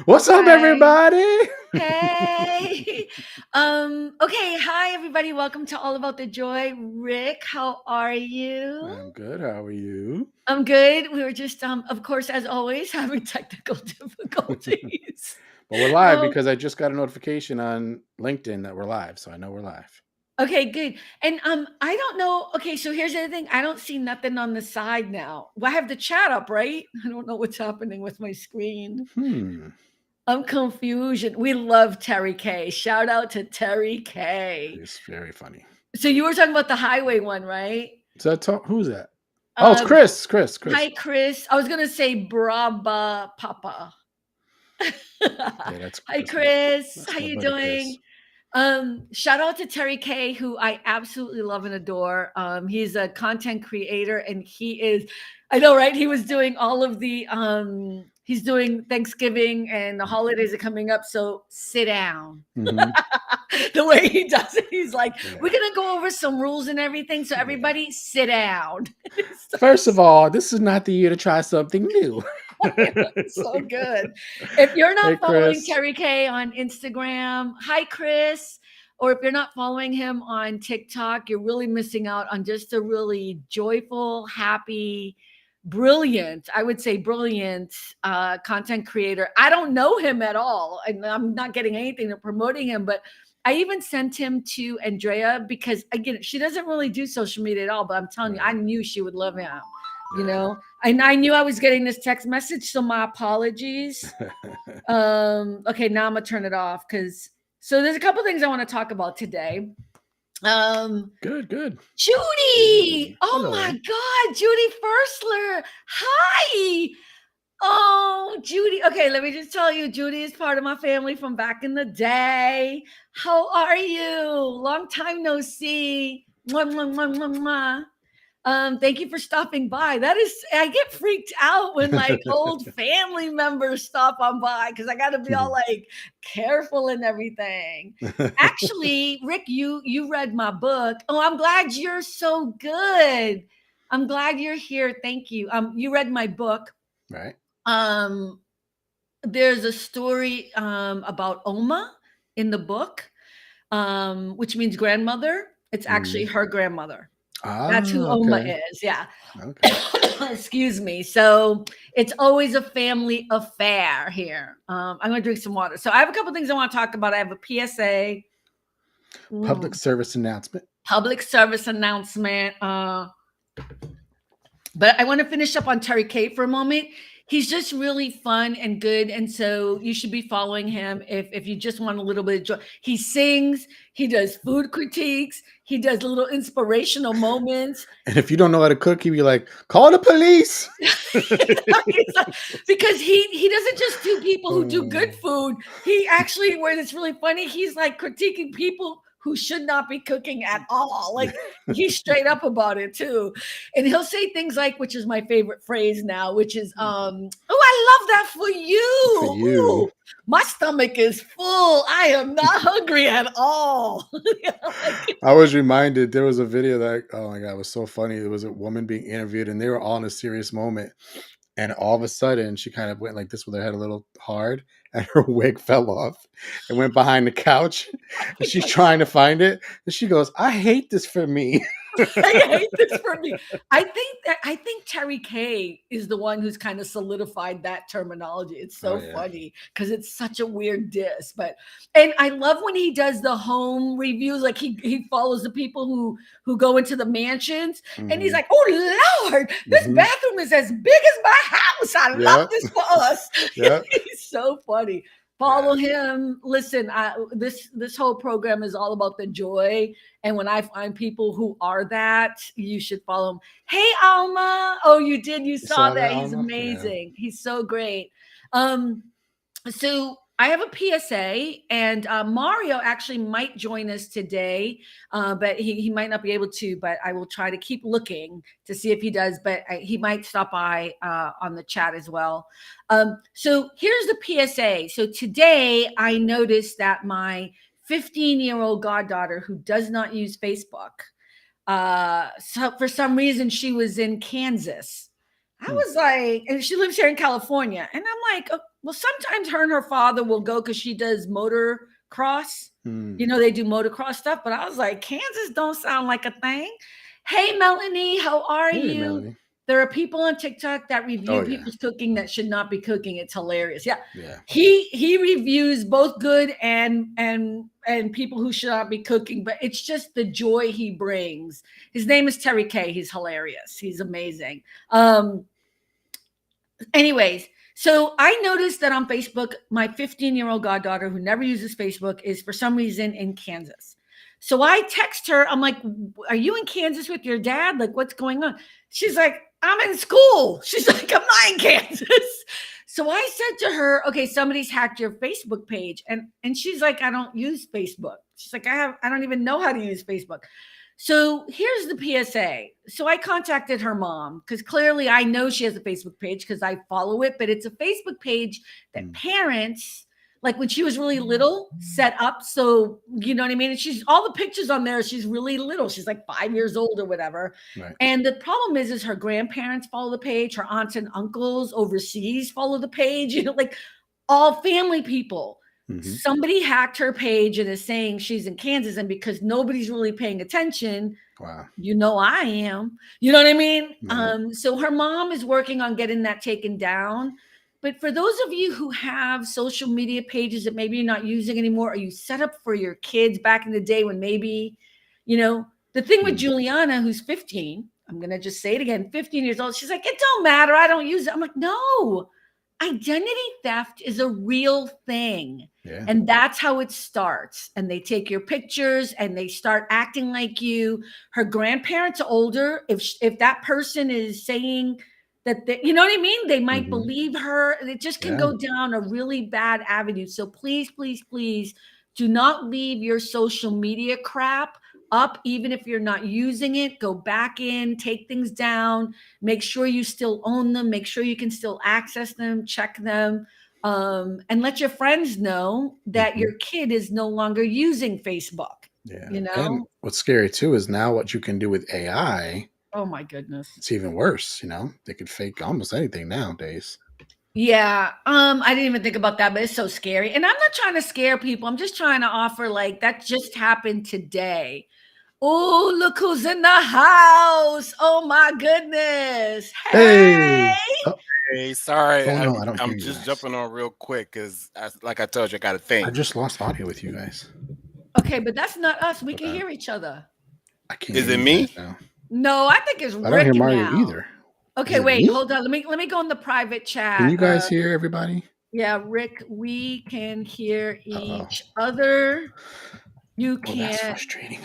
What's up, Hi. everybody? Hey. Okay, hi everybody. Welcome to All About the Joy. Rick, how are you? I'm good. How are you? I'm good. We were just of course, as always, having technical difficulties. Well, we're live Um, because I just got a notification on LinkedIn that we're live, so I know we're live. okay, good. And I don't know. Okay, so here's the other thing. I don't see nothing on the side now. Well, I have the chat up, right? I don't know what's happening with my screen. Hmm. I'm confusion. We love Terry K. Shout out to Terry K. It's very funny. So you were talking about the highway one, right? So who's that? Oh, it's Uh, Chris. Chris. Hi, Chris. I was gonna say Braba Papa. Yeah, that's Hi, that's my Chris. that's How my you buddy Chris. doing? Shout out to Terry K, who I absolutely love and adore. He's a content creator, and he is, I know, right? He was doing all of the he's doing Thanksgiving and the holidays are coming up. So sit down. Hmm. The way he does it, he's like, we're Yeah. gonna go over some rules and everything. So Yeah. everybody sit down. It's First of all, this is not the year to try something new. so good. If you're Hey, not following Chris. Terry K on Instagram, hi Chris. Or if you're not following him on TikTok, you're really missing out on just a really joyful, happy, brilliant, I would say brilliant content creator. I don't know him at all, and I'm not getting anything to promoting him, but I even sent him to Andrea because again, she doesn't really do social media at all, but I'm telling you, I Right. knew she would love him, you Yeah. know. And I knew I was getting this text message, so my apologies. Okay, now I'm gonna turn it off because so there's a couple things I want to talk about today. Um, Good. Judy! Judy. Oh my Hello. God, Judy Firstler. Hi. Oh, Judy. Okay, let me just tell you, Judy is part of my family from back in the day. How are you? Long time no see. Mwah, mwah, mwah, mwah, mwah. Thank you for stopping by. That is, I get freaked out when like old family members stop on by because I got to be all like careful and everything. Actually, Rick, you read my book. Oh, I'm glad you're so good. I'm glad you're here. Thank you. You read my book. Right. Um, there's a story about Oma in the book, which means grandmother. It's actually Mhm. her grandmother. That's who Ah, Oma okay. is. Yeah. Okay. Excuse me. So it's always a family affair here. I'm going to drink some water. So I have a couple things I want to talk about. I have a PSA, Public service announcement. public service announcement. But I want to finish up on Terry K for a moment. He's just really fun and good, and so you should be following him if you just want a little bit of joy. He sings, he does food critiques, he does little inspirational moments. And if you don't know how to cook, you'd be like, call the police. Because he doesn't just do people who do good Mm. food. He actually, where it's really funny, he's like critiquing people who should not be cooking at all. Like he's straight up about it too. And he'll say things like, which is my favorite phrase now, which is oh, I love that for For you. you. Ooh, my stomach is full. I am not hungry at all. Like, I was reminded there was a video that, oh my God, it was so funny. There was a woman being interviewed and they were all in a serious moment. And all of a sudden, she kind of went like this with her head a little hard, and her wig fell off and went behind the couch. And she's trying to find it. And she goes, I hate this for me. I hate this for me. I think Terry K is the one who's kind of solidified that terminology. It's Oh, so yeah. funny because it's such a weird diss. But and I love when he does the home reviews. Like he follows the people who go into the mansions, and he's Hmm. like, "Oh Lord, this Hmm. bathroom is as big as my house. I love Yep. this for us." Yep. He's so funny. Yeah. Follow him. Listen, this whole program is all about the joy, and when I find people who are that, you should follow him. Hey, Alma. Oh, you did. You You saw saw that, that. He's Alma? Yeah. amazing. He's so great. Um, so I have a PSA, and Mario actually might join us today, but he might not be able to. But I will try to keep looking to see if he does. But he might stop by on the chat as well. So here's the PSA. So today I noticed that my 15-year-old goddaughter, who does not use Facebook, so for some reason she was in Kansas. I Hmm. was like, and she lives here in California. And I'm like, oh, well, sometimes her and her father will go because she does motocross. Hmm. You know, they do motocross stuff. But I was like, Kansas don't sound like a thing. Hey, Melanie, how are Hey, you? Melanie. There are people on TikTok that review Oh yeah, people's cooking that should not be cooking. It's hilarious. Yeah. yeah. He reviews both good and people who should not be cooking, but it's just the joy he brings. His name is Terry K. He's hilarious. He's amazing. Anyways, so I noticed that on Facebook, my 15-year-old goddaughter, who never uses Facebook, is for some reason in Kansas. So I text her. I'm like, "Are you in Kansas with your dad? Like, what's going on?" She's like, "I'm in school." She's like, "I'm not in Kansas." So I said to her, "Okay, somebody's hacked your Facebook page," and she's like, "I don't use Facebook." She's like, I don't even know how to use Facebook." So here's the PSA. So I contacted her mom because clearly I know she has a Facebook page because I follow it, but it's a Facebook page that Hmm. parents, like when she was really little, set up. So, you know what I mean? And she's all the pictures on there, she's really little. She's like 5 years old or whatever. Right. And the problem is her grandparents follow the page, her aunts and uncles overseas follow the page, like all family people. Hmm. Somebody hacked her page and is saying she's in Kansas, and because nobody's really paying attention, Wow. I am. You know what I mean? Right. So her mom is working on getting that taken down. But for those of you who have social media pages that maybe you're not using anymore, or you set up for your kids back in the day when maybe, the thing with Hmm. Juliana, who's 15, I'm going to just say it again, 15 years old, she's like, "It don't matter. I don't use it." I'm like, no, identity theft is a real thing. Yeah. And that's how it starts. And they take your pictures and they start acting like you. Her grandparents are older. If that person is saying that, you know what I mean? They might Hmm. believe her. It just can Yeah. go down a really bad avenue. So please, please, please do not leave your social media crap up, even if you're not using it. Go back in, take things down, make sure you still own them, make sure you can still access them, check them, and let your friends know that Hmm. your kid is no longer using Facebook. Yeah. You And know? what's scary too is now what you can do with AI. Oh my goodness. It's even worse. They could fake almost anything nowadays. Yeah, I didn't even think about that, but it's so scary. And I'm not trying to scare people. I'm just trying to offer like that just happened today. Oh, look who's in the house. Oh my goodness. Hey. Hey. Oh, Hey, sorry, oh no, I'm I don't hear I'm you just guys. jumping on real quick because, like I told you, I got to I think. just lost audio with you guys. Okay, but that's not us. We Hold can on. hear each other. I can't Is hear it you guys me? now. No, I think it's I don't hear Rick Mario now. either. Is Okay, it wait, me? hold on. Let me go in the private Can chat. you guys hear everybody? Yeah, Rick, we can hear Uh each other. You oh. Oh, that's can't frustrating.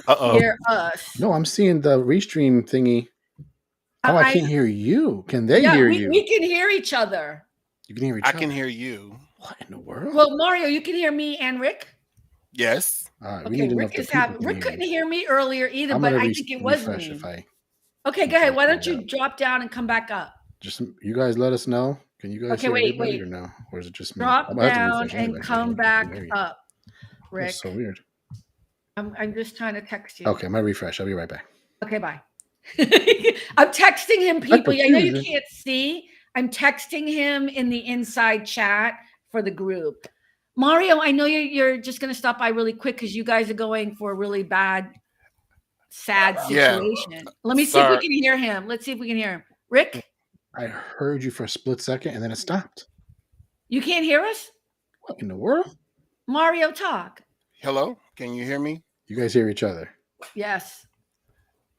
Uh-oh. hear us. No, I'm seeing the restream thingy. Oh, I I can't hear you. Can they Yeah, hear we you? can hear each other. You can hear I each can other. hear you. What in the world? Well, Mario, you can hear me and Rick. Yes. All right, we Okay, need to know if the people can Rick hear couldn't you. hear me earlier either, I'm but gonna I think it was refresh if me. I Okay, go if I ahead. Why bring don't it up. you drop down and come back up? Just you guys let us know. Can you guys Okay, hear wait, everybody wait. or no? Or is it just me? I'm Drop gonna have to down refresh and anyway because come I can't back hear you. up, That's so Rick. weird. I'm just trying to text you. Okay, I'm gonna refresh. I'll be right back. Okay, bye. I'm texting him That's people. I know you confusing. can't see. I'm texting him in the inside chat for the group. Mario, I know you're just going to stop by really quick because you guys are going for a really bad, sad Yeah. situation. Let me see if we Sorry. can hear him. Let's see if we can hear him. Rick, I heard you for a split second and then it stopped. you can't hear us? What in the world? Mario, talk. Hello? Can you hear me? You guys hear each other? Yes.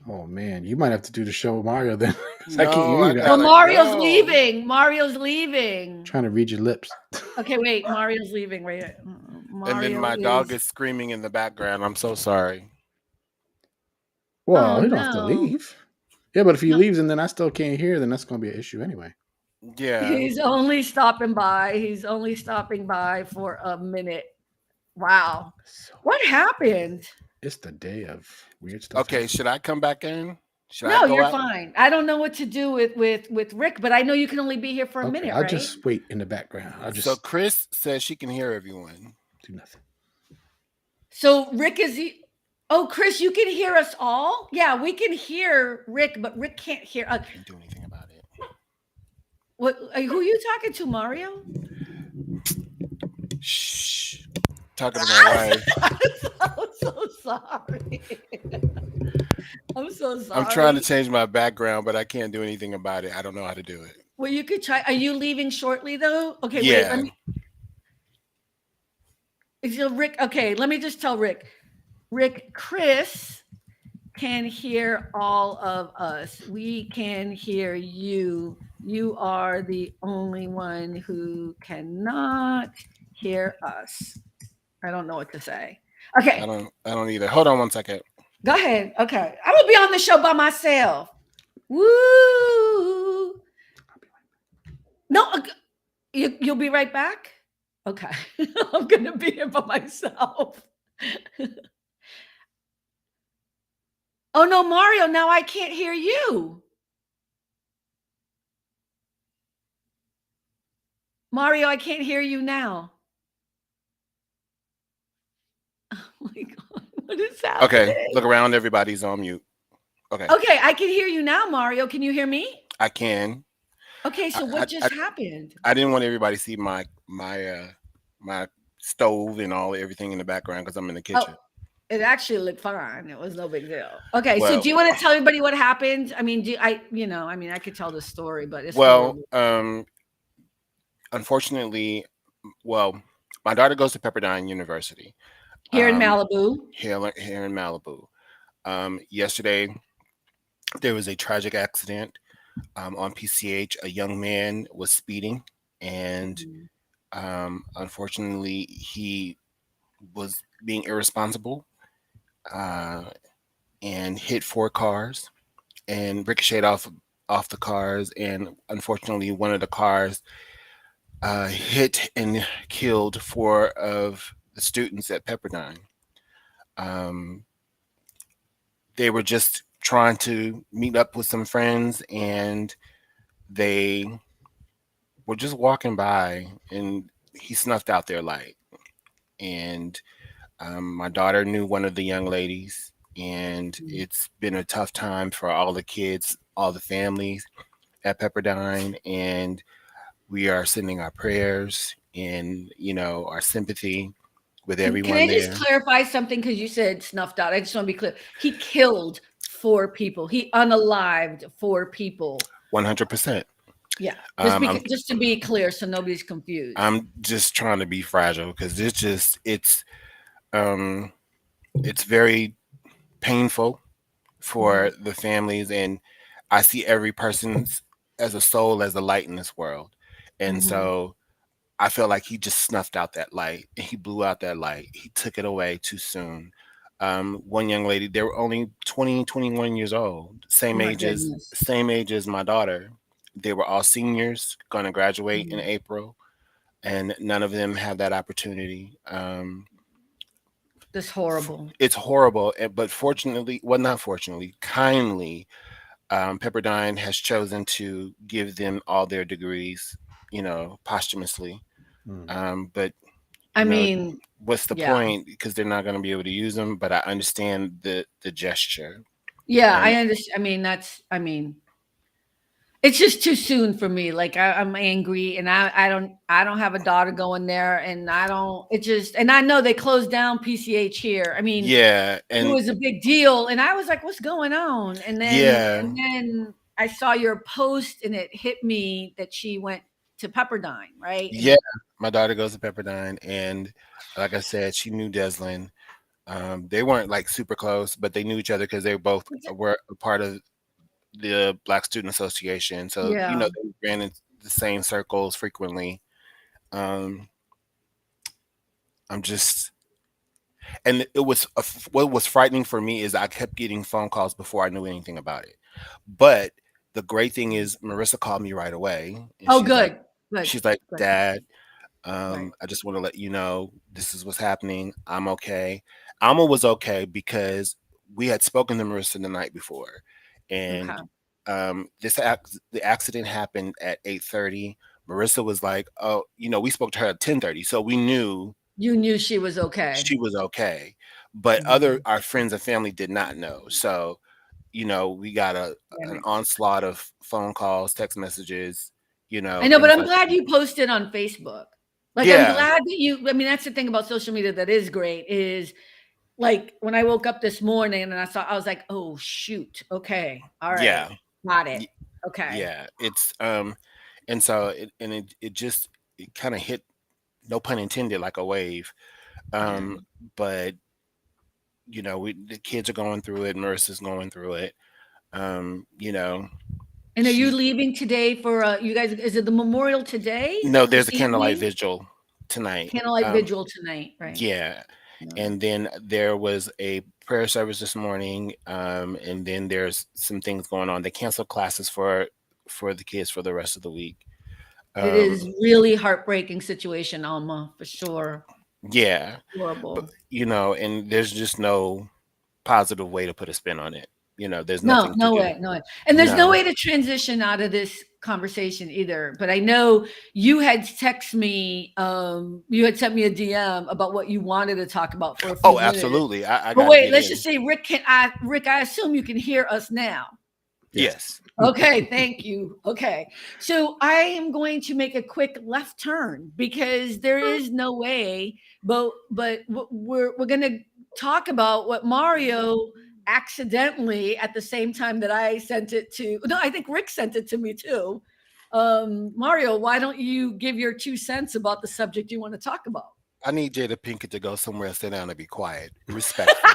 Oh man, you might have to do the show with Mario then. 'Cause I can't No, hear you I guys. Well, gotta Mario's go. leaving. Mario's leaving. Trying to read your lips. Okay, wait. Mario's leaving. Wait. And then Mario my dog is. is screaming in the background. I'm so sorry. Oh Well, you don't have to no. leave. Yeah, but if he No. leaves and then I still can't hear, then that's gonna be an issue anyway. Yeah. He's only stopping by. He's only stopping by for a minute. Wow. So What happened? it's the day of weird stuff Okay, happening. should I come back in? Should I No, go you're out? fine. I don't know what to do with Rick, but I know you can only be here for a Okay, minute, I'll right? just wait in the background. I'll So just Chris says she can hear everyone. do nothing. So Rick is he Oh, Chris, you can hear us all? Yeah, we can hear Rick, but Rick can't hear us. Can't do anything about it. Who are you talking to, Mario? Shh. Talking to my wife. I'm so sorry. I'm so I'm trying to sorry. change my background, but I can't do anything about it. I don't know how to do it. Well, you could try. Are you leaving shortly though? Okay, wait. Let Yeah. me. Is your Rick? Okay, let me just tell Rick. Rick, Chris can hear all of us. We can hear you. You are the only one who cannot hear us. I don't know what to say. Okay, I don't either. Hold on one second. go ahead. Okay, I'm gonna be on the show by myself. Woo! No, you'll be right back. Okay, I'm gonna be here by myself. Oh no, Mario! Now I can't hear you. Mario, I can't hear you now. Oh my god, what is Okay. Look happening? around. Everybody's on mute. Okay. Okay, I can hear you now, Mario. Can you hear me? I can. Okay, I so what I, I, just happened? I didn't want everybody to see my stove and all everything in the background because I'm in the Oh, kitchen. it actually looked fine. It was no big deal. Okay, so Well, do you want to tell everybody what happened? I mean, I mean, I could tell the story, but it's well, horrible. unfortunately, well, my daughter goes to Pepperdine University, Here in um, Malibu. here in Malibu. Yesterday there was a tragic accident on PCH. A young man was speeding, and Mhm. unfortunately, he was being irresponsible uh, and hit four cars and ricocheted off the cars. And unfortunately, one of the cars hit and killed four of the students at Pepperdine. Um, they were just trying to meet up with some friends, and they were just walking by, and he snuffed out their light. And my daughter knew one of the young ladies, and Mhm. it's been a tough time for all the kids, all the families at Pepperdine, and we are sending our prayers and our sympathy with Can everyone I just there. clarify something? Because you said snuffed out. I just want to be clear. He killed four people. He unalived four people. 100%. Yeah, just Um, because, I'm just to be clear, so nobody's confused. I'm just trying to be fragile because um it's very painful Mhm, for the families, and I see every person as a soul, as a light in this world. And mhm. so I feel like he just snuffed out that light. He blew out that light. He took it away too soon. One young lady, they were only 20, 21 years old, Oh my goodness. same age as my daughter. They were all seniors, going to graduate in Mhm. April, and none of them had that opportunity. That's horrible. It's horrible, but fortunately, well, not fortunately, kindly, Pepperdine has chosen to give them all their degrees, posthumously. Mm. But I you know, mean, what's the yeah. point? Because they're not going to be able to use them. But I understand the gesture, Yeah, I and understand. I mean, I mean, it's just too soon for me. Like I'm angry and I don't have a daughter going there and I don't it just and I know they closed down PCH here. I mean, yeah, it and was a big deal and I was like, what's going on? yeah, And then I saw your post and it hit me that she went to Pepperdine, right? yeah. And My daughter goes to Pepperdine, and like I said, she knew Deslin. They weren't like super close, but they knew each other because they both were a part of the Black Student Association. So yeah. they ran in the same circles frequently. Um, I'm just, and what was frightening for me is I kept getting phone calls before I knew anything about it. But the great thing is Marissa called me right away, and Oh, good. Good. she's like, Good. Dad, Right. I just want to let you know this is what's happening. I'm okay. Alma was okay because we had spoken to Marissa the night before, Okay. and the accident happened at 8:30. Marissa was like, "Oh, we spoke to her at 10:30, so we knew You knew she was okay. she was okay." But Mhm. our friends and family did not know. So we got an Damn it. onslaught of phone calls, text messages, you I know, know, and but it's I'm like, glad you posted on Facebook. Like, I'm yeah, glad that you I mean, that's the thing about social media that is great is, like, when I woke up this morning and I was like, "Oh, shoot. Okay. Alright. yeah, Got it. y- Okay." yeah. It's and so it just it kind of hit, no pun intended, like a wave. Yeah. But the kids are going through it. Marissa's going through it. You know, And are you she leaving today for, you guys is it the memorial today? no, This there's a candlelight evening? vigil tonight. Candlelight vigil tonight, right. Yeah, Yeah. and then there was a prayer service this morning, and then there's some things going on. They canceled classes for the kids for the rest of the week. It Um, is really heartbreaking situation, Alma, for sure. yeah, but Horrible. and there's just no positive way to put a spin on it. There's No, nothing to no do. way, no way. And there's no No. way to transition out of this conversation either. But I know you had you had sent me a DM about what you wanted to talk about for a few Oh, minutes. absolutely. I But got to wait, get let's just in. say Rick, I assume you can hear us now. Yes. Yes. Okay, thank you. Okay. So I am going to make a quick left turn because there is no way, but we're going to talk about what Mario accidentally at the same time that I sent it to. No, I think Rick sent it to me too. Mario, why don't you give your 2 cents about the subject you want to talk about? I need Jada Pinkett to go somewhere and sit down and be quiet, respectfully.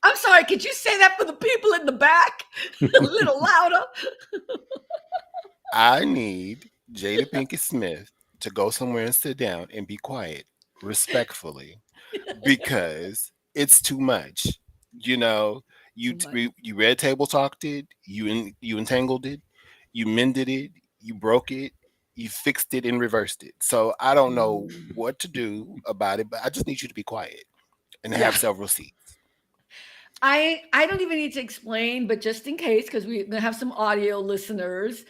I'm sorry, could you say that for the people in the back a little louder? I need Jada Pinkett Smith to go somewhere and sit down and be quiet, respectfully, because it's too much. You know, Too much. you red table talked it, you entangled it, you mended it, you broke it, you fixed it and reversed it. So I don't know Mm. what to do about it, but I just need you to be quiet and Yeah. have several seats. I don't even need to explain, but just in case, because we're gonna have some audio listeners.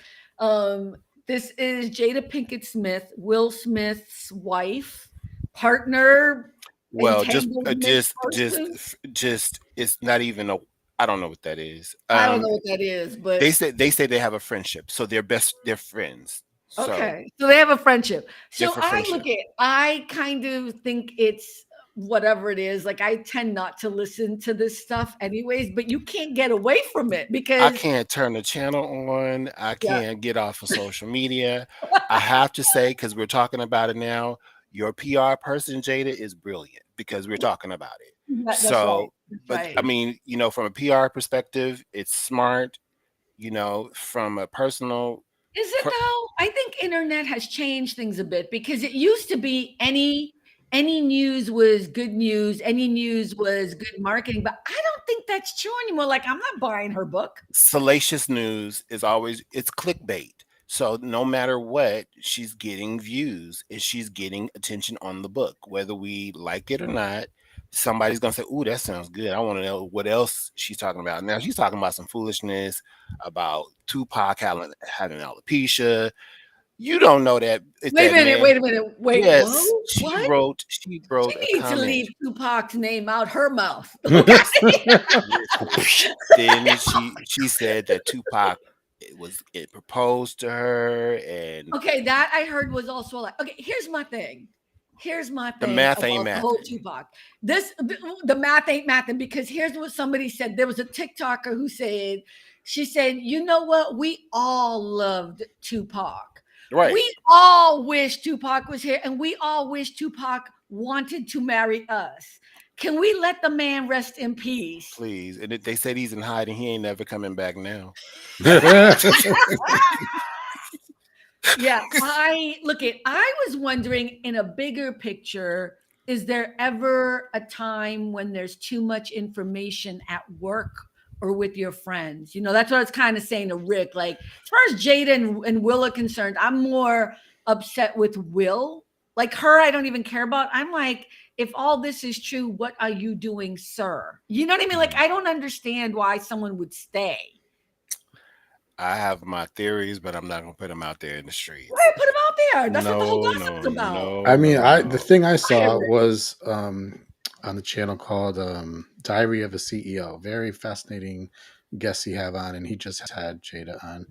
This is Jada Pinkett Smith, Will Smith's wife, partner, Well, entanglement person. just it's not even a. I don't know what that is. I don't know what that is, but They say they have a friendship, so they're friends. So okay. So they have a friendship. they're So for friendship. I kind of think it's whatever it is. Like I tend not to listen to this stuff anyways, but you can't get away from it I because can't turn the channel on. I yeah, can't get off of social media. I have to say, because we're talking about it now, your PR person, Jada, is brilliant because we're talking about it. that's right. So, That's but I right. mean, from a PR perspective, it's smart. From a personal, Is it per- though? I think internet has changed things a bit because it used to be any news was good news, any news was good marketing, but I don't think that's true anymore. Like I'm not buying her book. salacious news is always it's clickbait. So no matter what, she's getting views and she's getting attention on the book, whether we like it or not. Somebody's gonna say, "Ooh, that sounds good. I want to know what else she's talking about." Now she's talking about some foolishness about Tupac having alopecia. You don't know that it's Wait a that minute, man. wait a minute. Wait, whoa, Yes, what? she She wrote a needs to leave comment. Tupac's name out her mouth. Okay. Then she said that Tupac it proposed to her, and Okay, that I heard was also like, okay, here's my thing. Here's my the thing math ain't about the whole mathing. Tupac. The math ain't mathing because here's what somebody said. There was a TikToker who said, she said, you know what? We all loved Tupac. Right. We all wish Tupac was here, and we all wish Tupac wanted to marry us. Can we let the man rest in peace? Please. And they said he's in hiding. He ain't never coming back now. Yeah, I was wondering in a bigger picture, is there ever a time when there's too much information at work or with your friends? That's what I was kind of saying to Rick. Like, as far as Jada and Will are concerned, I'm more upset with Will. Like her, I don't even care about. I'm like, if all this is true, what are you doing, sir? You know what I mean? Like, I don't understand why someone would stay. I have my theories, but I'm not gonna put them out there in the Why streets. put him out there? That's what the whole No, gossip no, is about. I no, mean, no, the no. thing I Go ahead, saw Rick. was on the channel called Diary of a CEO. Very fascinating guest he have on, and he just had Jada on.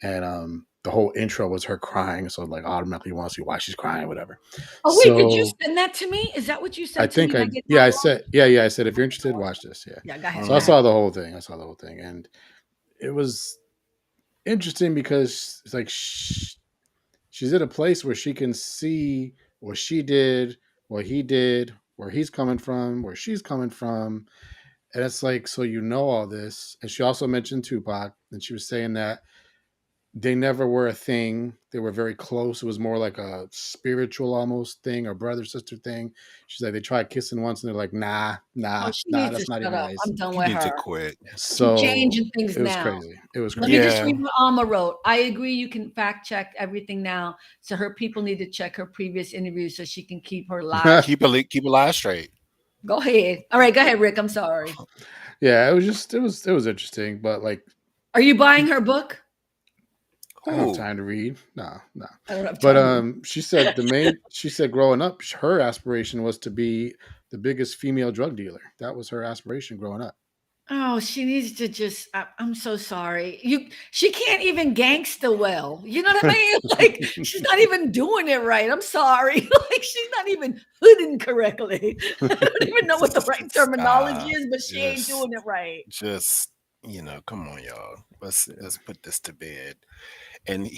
and the whole intro was her crying, so like automatically want to see why she's crying, whatever. Oh, wait, did you So send that to me? Is that what you I sent to me think and I I did yeah not I watch? said I said if you're interested, watch this. Yeah. Yeah, go ahead, So go I ahead. Mhm. saw the whole thing. I saw the whole thing, and it was interesting because it's like she's at a place where she can see what she did, what he did, where he's coming from, where she's coming from. And it's like, so you know all this. And she also mentioned Tupac, and she was saying that they never were a thing. They were very close. It was more like a spiritual almost thing, or brother sister thing. She's like, they tried kissing once, and they're like, Oh, nah, she nah, needs to that's not shut even up. nice. I'm done You with need to her. quit. She's So changing things it was now. crazy. It was Let me crazy. just Yeah. read what Alma wrote. I agree you can fact check everything now. So her people need to check her previous interviews so she can keep her lies. Keep a lie straight. Go ahead. All right, go ahead, Rick. I'm sorry. Yeah, it was just it was interesting, but like Are you buying her book? I don't have Who? time to read. No, no. I don't have But time to. she said growing up, her aspiration was to be the biggest female drug dealer. That was her aspiration growing up. Oh, she needs to just. I'm so sorry. She can't even gangsta well. You know what I mean? Like she's not even doing it right. I'm sorry. Like she's not even hooding correctly. I don't even know what the right terminology Stop. is, but she ain't Just doing it right. just come on, y'all. Let's Yeah. put this to bed. And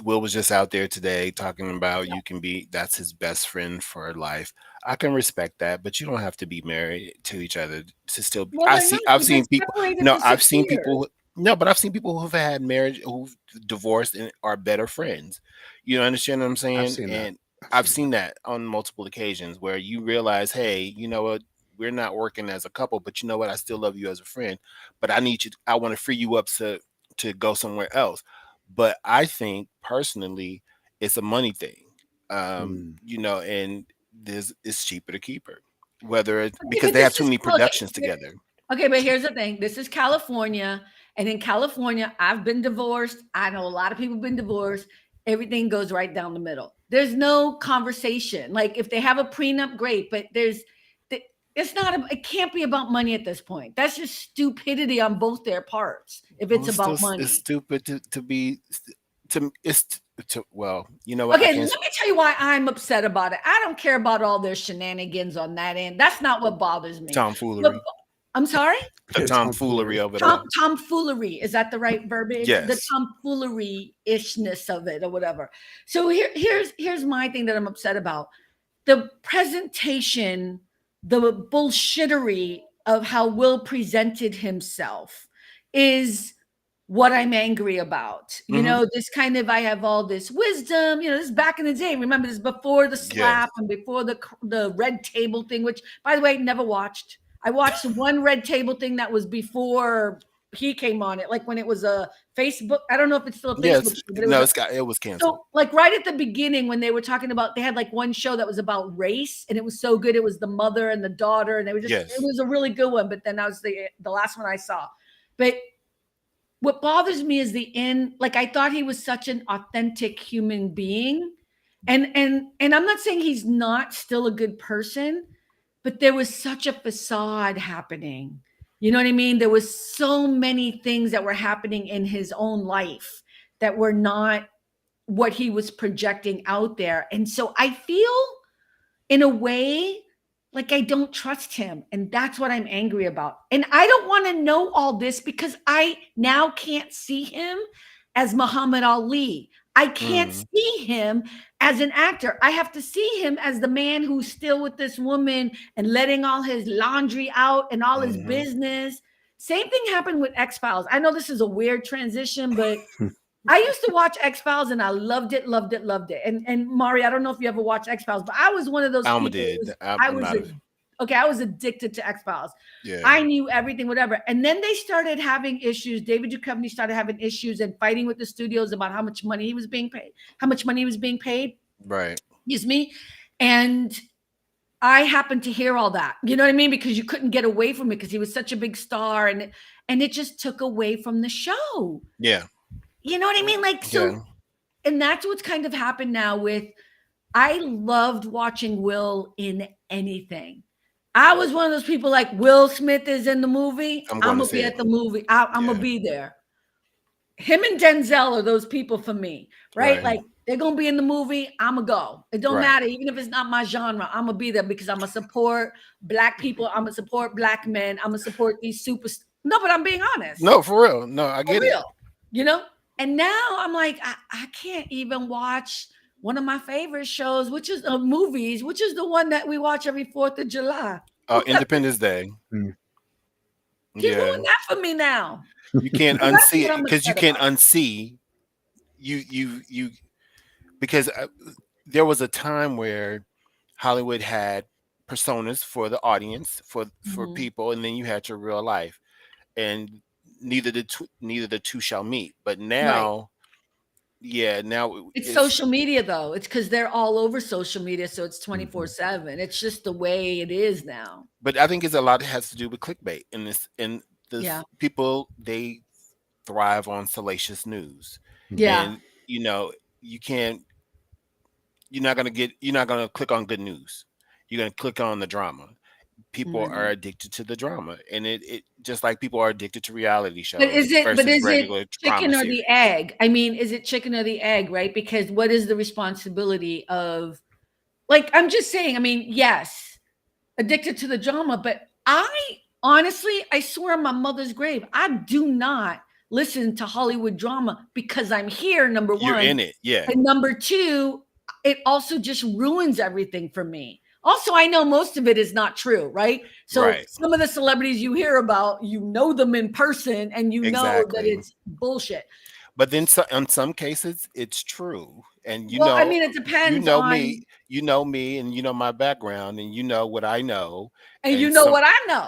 Will was just out there today talking about you can be that's his best friend for life. I can respect that, but you don't have to be married to each other to still be. Well, they're not. I've They've been seen people. separated No, for I've 6 seen years. people. No, but I've seen people who've had marriage, who've divorced and are better friends. You understand what I'm I've saying? seen that. And I've I've seen that. seen that on multiple occasions where you realize, hey, you know what? We're not working as a couple, but you know what? I still love you as a friend, but I need you. I want to free you up to go somewhere else. But I think personally, it's a money thing. Mm. And there's it's cheaper to keep her, whether it Okay, because but they have this too is many okay. productions together. Okay, but here's the thing. This is California, and in California, I've been divorced. I know a lot of people have been divorced. Everything goes right down the middle. There's no conversation. Like if they have a prenup, great, but it's not. It can't be about money at this point. That's just stupidity on both their parts. If Well, it's about it's money. stupid to be to it's to well, you know what? I Okay, let can't. me tell you why I'm upset about it. I don't care about all their shenanigans on that end. That's not what bothers me. What, Tomfoolery, I'm sorry? the It's tomfoolery tomfoolery. of it all. Tomfoolery. Is that the right verbiage? The Yes. tomfoolery ishness of it or whatever. So here's my thing that I'm upset about. The presentation, the bullshittery of how Will presented himself is what I'm angry about. Hmm. This kind of I have all this wisdom. This is back in the day. Remember, this is before the Yes. slap and before the red table thing, which, by the way, never watched. I watched one red table thing that was before he came on it, like when it was a Facebook. I don't know if it's still a Facebook Yes. show, but it was No, a it was canceled. so like right at the beginning when they were talking about they had like one show that was about race and it was so good. It was the mother and the daughter, and it Yes. was a really good one. But then that was the last one I saw. But what bothers me is the end. Like I thought he was such an authentic human being. And I'm not saying he's not still a good person, but there was such a facade happening. You know what I mean? There was so many things that were happening in his own life that were not what he was projecting out there. And so I feel in a way like I don't trust him. And that's what I'm angry about. And I don't want to know all this because I now can't see him as Muhammad Ali. I can't Mm. see him as an actor. I have to see him as the man who's still with this woman and letting all his laundry out and all his Hmm. business. Same thing happened with X Files. I know this is a weird transition, but I used to watch X Files and I loved it, loved it, loved it. And Mari, I don't know if you ever watched X Files, but I was one of those Alma people. did. I I'm was not a, a. okay. I was addicted to X Files. Yeah. I knew everything, whatever. And then they started having issues. David Duchovny started having issues and fighting with the studios about how much money he was being paid, how much money he was being paid. Right. Excuse me. And I happened to hear all that. You know what I mean? Because you couldn't get away from it because he was such a big star, and it just took away from the show. Yeah. You know what I mean? Like so. Yeah. And that's what's kind of happened now with I loved watching Will in anything. I was one of those people like Will Smith is in the movie. I'm I'm going to gonna say be it. at the movie. I'm gonna Yeah. be there. him and Denzel are those people for me, right? Right. Like they're gonna be in the movie, I'ma go. It don't Right. matter, even if it's not my genre, I'm gonna be there because I'm gonna support black people, I'm gonna support black men, I'm gonna support these super. No, but I'm being honest, No, for real. No, I for get it. real, you know. And now I'm like, I can't even watch one of my favorite shows, which is movies, which is the one that we watch every 4th of July. Independence Day. Mm. He Yeah. ruined that for me now. You can't So that's unsee what it I'm because you upset can't about. unsee you because there was a time where Hollywood had personas for the audience for Mhm. people, and then you had your real life, and neither the two shall meet. But Right. now, yeah, now It's it's. social media though. It's because they're all over social media, so it's Mhm. 24/7. It's just the way it is now. But I think it's a lot that has to do with clickbait, and this Yeah. people they thrive on salacious news, Mhm. Yeah. and you know you can't you're not gonna click on good news. You're gonna click on the drama. People are Mhm. addicted to the drama, and it just like people are addicted to reality But shows is it but versus is it regular drama chicken or the series. egg? I mean, is it chicken or the egg, right? Because what is the responsibility of, like, I'm just saying, I mean, yes, addicted to the drama, but I honestly, I swear on my mother's grave, I do not listen to Hollywood drama because I'm here, number You're one. in it, yeah, And number two, it also just ruins everything for me. Also, I know most of it is not true, right? So right, some of the celebrities you hear about, you know them in person and you know that exactly. it's bullshit. But then in some cases, it's true, and Well, I mean, it depends on, you know me, and you know my background, and you know what I know, and you and know some, what I know.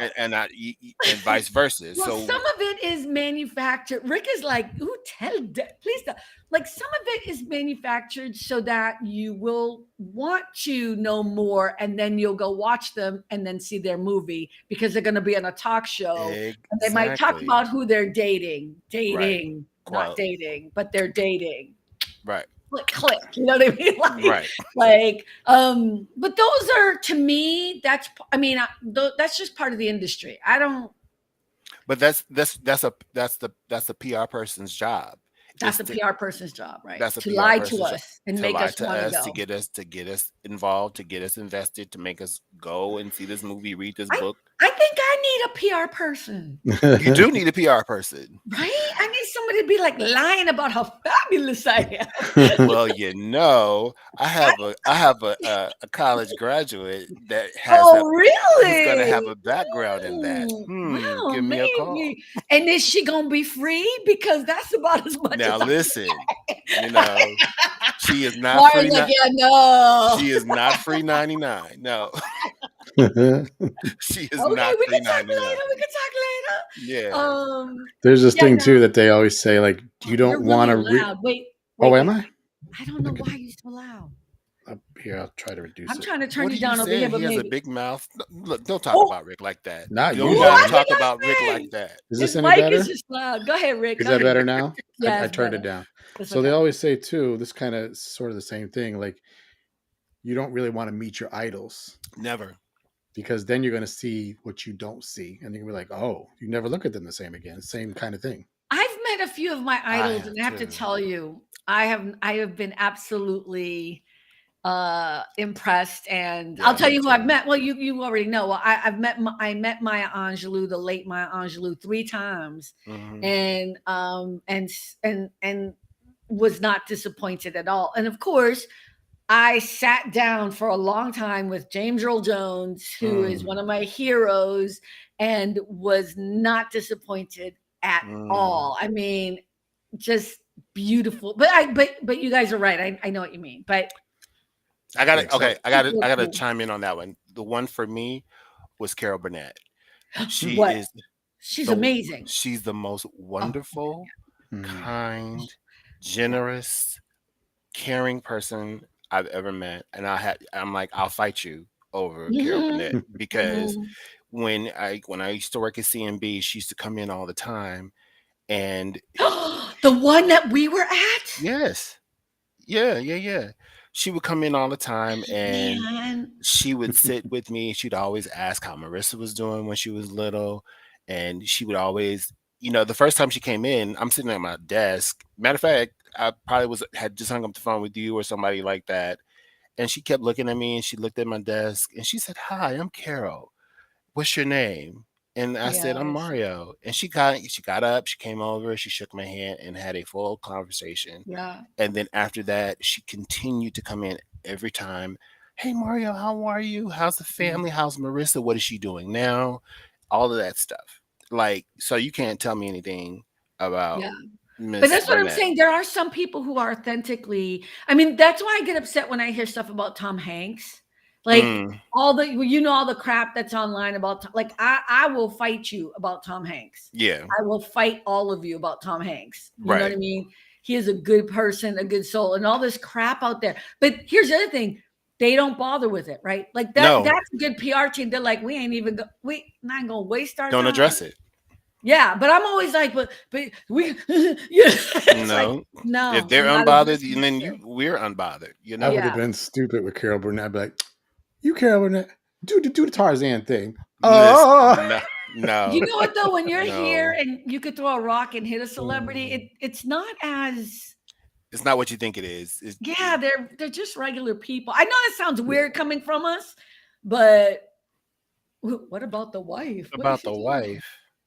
and vice versa. Well, some So of it is manufactured. Rick is like, "Ooh, please tell." Like some of it is manufactured so that you will want to know more, and then you'll go watch them and then see their movie because they're going to be on a talk show, and they might talk exactly, about who they're right, not quote, dating, but they're dating. right, Click, click. You know what I mean? right. But those are to me. That's, I mean, that's just part of the industry. I don't. But that's the PR person's job. That's Is a to PR person's job, right? That's a To PR lie to person's job us and to make lie us to want to us, go. to get us involved, to get us invested, to make us go and see this movie, read this I book. I think I need a PR person, You do need a PR person. right? I need somebody to be like lying about how fabulous I am. Well, I have a college graduate that has Oh, a who's going to really? have a background in that. Well, Give me a call. maybe. And is she gonna be free? Because that's about as much Now as I listen, you can. know, she is not Mara's free. like, Not yeah, no. She is not free 99. No, she is Okay, not we free can talk 99. later. We can talk later. Yeah. There's this Yeah, thing no. too that they always say, like, you Oh, don't you're want really to loud. Wait, Oh, wait, am wait. I? I don't I know could why you're so loud. up here. I'll try to reduce I'm it. trying to turn What are you you down over here, saying? but He has a maybe. big mouth. Look, don't talk Oh, about Rick like that. Not Do you, not what man. talk did I about Rick like say? that. Is His this any mic is better? just loud. Go ahead, Rick. Is Go that ahead. better now? Yeah, I it's turned it better. down. It's So they okay. always say too, this kind of sort of the same thing. Like, you don't really want to meet your idols Never. because then you're going to see what you don't see, and you're gonna be like, oh, you never look at them the same again. Same kind of thing. I've met a few of my I idols, have and I have to too. tell you, I have been absolutely impressed, and I'll Yeah, tell me you who I've too. met. Well, you already know. Well, I met Maya Angelou, the late Maya Angelou, 3 times, Hmm. and was not disappointed at all. And of course, I sat down for a long time with James Earl Jones, who is one Mm. of my heroes, and was not disappointed at Mm. all. I mean, just beautiful. But you guys are right. I know what you mean. But I got Yeah, to okay. so people I are got to cool. chime in on that one. The one for me was Carol Burnett. She What? is She's the amazing. she's the most Oh, wonderful, mm. kind, yeah. generous, caring person I've ever met, and I'm like I'll fight you over Carol Burnett Mhm. because Mhm. when I used to work at CNB, she used to come in all the time, and The one that we were at? yes, yeah, yeah, yeah, she would come in all the time, and Man. she would sit with me. She'd always ask how Marissa was doing when she was little, and she would always the first time she came in, I'm sitting at my desk. Matter of fact, I probably had just hung up the phone with you or somebody like that. And she kept looking at me and she looked at my desk and she said, "Hi, I'm Carol. What's your name?" And I said, "I'm Yes. Mario." And she got up, she came over, she shook my hand and had a full conversation. Yeah. And then after that, she continued to come in every time. "Hey Mario, how are you? How's the family? How's Marissa? What is she doing now?" All of that stuff. Like, so you can't tell me anything about Yeah. But Miss that's what I'm Burnett. saying. There are some people who are authentically, I mean, that's why I get upset when I hear stuff about Tom Hanks. Like Mm, all the crap that's online about like I will fight you about Tom Hanks. yeah, I will fight all of you about Tom Hanks. You know what right. I mean? He is a good person, a good soul, and all this crap out there. But here's the other thing. They don't bother with it, right? Like No, that's a good PR team. They're like, we ain't even we not gonna waste our don't time. address it. Yeah, but I'm always like, but we, yeah, it's like, No. If no, they're I'm not unbothered, addressing then shit. we're unbothered, I would have Yeah. been stupid with Carol Burnett. I'd be like, "You Carol Burnett, do the Tarzan thing." Listen, Oh, no, You no, know what though? When you're here no. and you could throw a rock and hit a celebrity, it's not as It's not what you think it is. yeah, they're just regular people. I know it sounds yeah. weird coming from us, but what about the wife? What is About she the talking about? wife.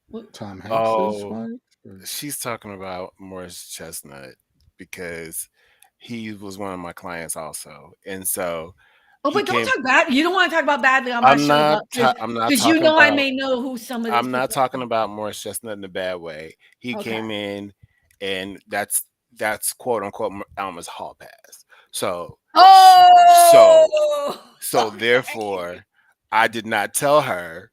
What, Tom Hanks's Oh, wife. Or- she's talking about Morris Chestnut because he was one of my clients also, and so oh, he but don't came. talk bad. You don't want to talk about badly on my show about I'm not because you talking know I about. may know who some of these I'm not people talking about Morris Chestnut in a bad way. He are. Okay. came in, and that's quote unquote Alma's hall pass. So, sh- so, Oh, so okay. therefore, I did not tell her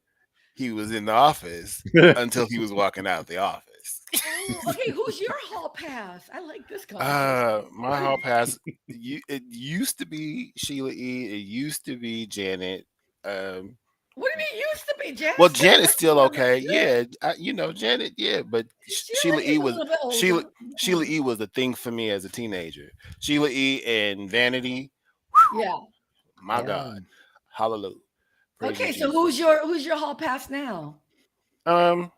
he was in the office until he was walking out of the office. Oh, okay. Who's your hall pass? I like this conversation. My hall pass. It used to be Sheila E. It used to be Janet. Um, What do you mean used to be? Well, Janet's still Janet's working still on that okay. shit. Yeah, Janet. Yeah, but Sheila Sheila E is a was little bit Sheila older. Sheila E was a thing for me as a teenager. Sheila E and Vanity. Yeah. My Yeah. God, Hallelujah, praise you, Okay, so Jesus. who's your hall pass now? Um,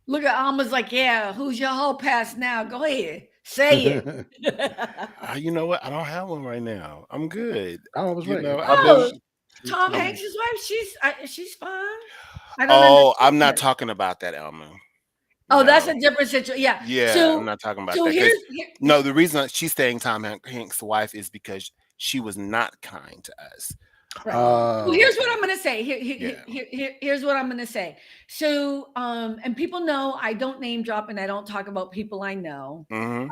Look at Alma's like, yeah, who's your hall pass now? Go ahead. Say it. you know what? I don't have one right now. I'm good. I was right. I've Oh, been. Tom I'm. Hanks' wife, she's fine. I don't Oh, I'm understand not it. talking about that, Elma. Oh, that's a No. different situation. Yeah. Yeah, I'm So not talking about so that because here no, the reason that she's saying Hanks' wife is because she was not kind to us. right. Well, Oh, here's what okay. I'm going to say. Yeah. Here's what I'm going to say. So, and people know I don't name drop and I don't talk about people I know. Hmm.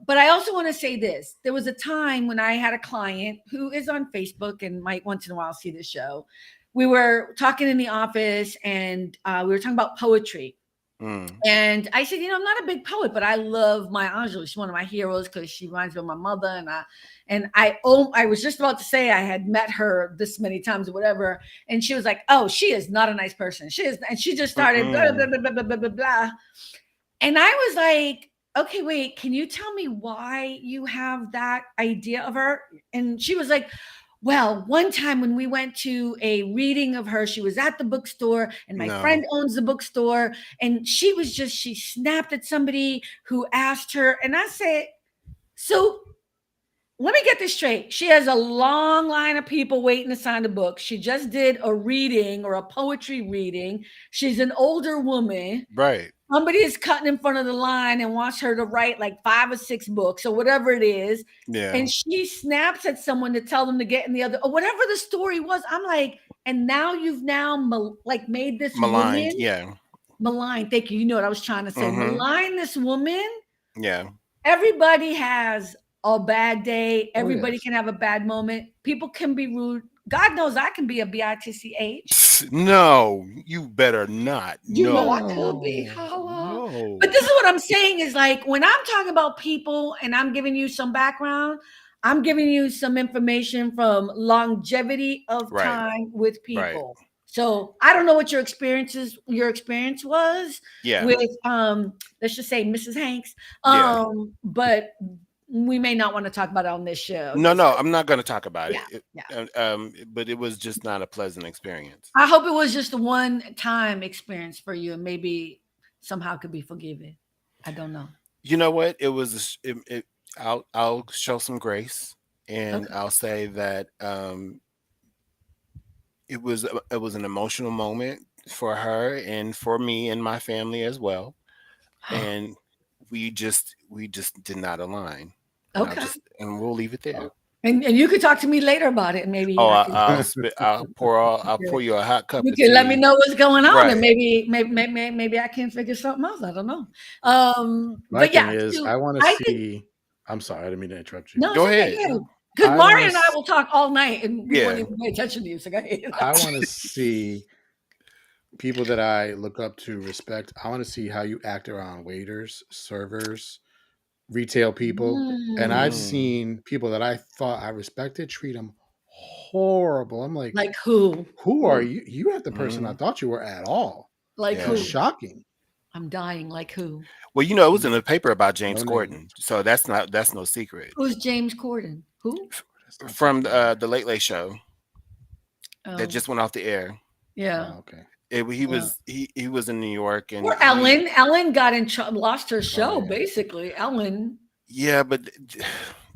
But I also want to say this. There was a time when I had a client who is on Facebook and might once in a while see the show. We were talking in the office and we were talking about poetry. Mm. And I said, I'm not a big poet, but I love Maya Angelou. She's one of my heroes because she reminds me of my mother. I was just about to say I had met her this many times or whatever. And she was like, oh, she is not a nice person. She is, and she just started blah, blah, Mm-mm. blah, blah, blah, blah, blah, blah. And I was like, okay, wait, can you tell me why you have that idea of her? And she was like, well, one time when we went to a reading of her, she was at the bookstore, and my No. friend owns the bookstore, and she snapped at somebody who asked her. And I said, so let me get this straight. She has a long line of people waiting to sign the book. She just did a reading or a poetry reading. She's an older woman. Right. Somebody is cutting in front of the line and wants her to write like 5 or 6 books or whatever it is. Yeah. And she snaps at someone to tell them to get in the other, or whatever the story was. I'm like, and now you've like made this Maligned. woman Yeah. malign. Thank you. You know what I was trying to say. Mm-hmm. Malign this woman. Yeah. Everybody has a bad day. Oh Everybody yes. can have a bad moment. People can be rude. God knows I can be a bitch. No, you better not. You know I No. could be. No. Hello. No. But this is what I'm saying is like when I'm talking about people and I'm giving you some background, I'm giving you some information from longevity of Right. time with Right. people. So I don't know what your experience was Yeah. with let's just say Mrs. Hanks. Yeah. But we may not want to talk about it on this show. No, Just no, I'm not going to talk about yeah, it. yeah. But it was just not a pleasant experience. I hope it was just a one time experience for you and maybe somehow could be forgiven. I don't know. You know what? It was. I'll show some grace, and Okay. I'll say that it was an emotional moment for her and for me and my family as well, and we just did not align, and Okay. we'll leave it there. And you could talk to me later about it, and maybe Oh, I can. I'll pour you a hot cup You of can let me tea. know what's going on, and Right. maybe I can figure something else. I don't know. My But thing yeah, is, so I want to I think see. I'm sorry, I didn't mean to interrupt you. no, it's Go okay. ahead. Yeah, No. because I want Mario and I to. will talk all night, and we won't Yeah. even pay attention to you. So go ahead. I want to see people that I look up to, respect. I want to see how you act around waiters, servers, retail people. And I've Mm, Mm. seen people that I thought I respected treat them horrible. I'm like, like who? who are Who? you? You aren't the person I Mm. thought you were at all. Like It was Yeah. who? shocking. I'm dying. Like who? Well, it was in the paper about James No names. Corden, so that's no secret. Who's James Corden? Who? That's not From secret, man. the Late Late Show that Oh, just went off the air. yeah. Oh, okay. Yeah. He was in New York, and Or he Ellen. Ellen got in lost her Oh, show, yeah. basically. Ellen. yeah, but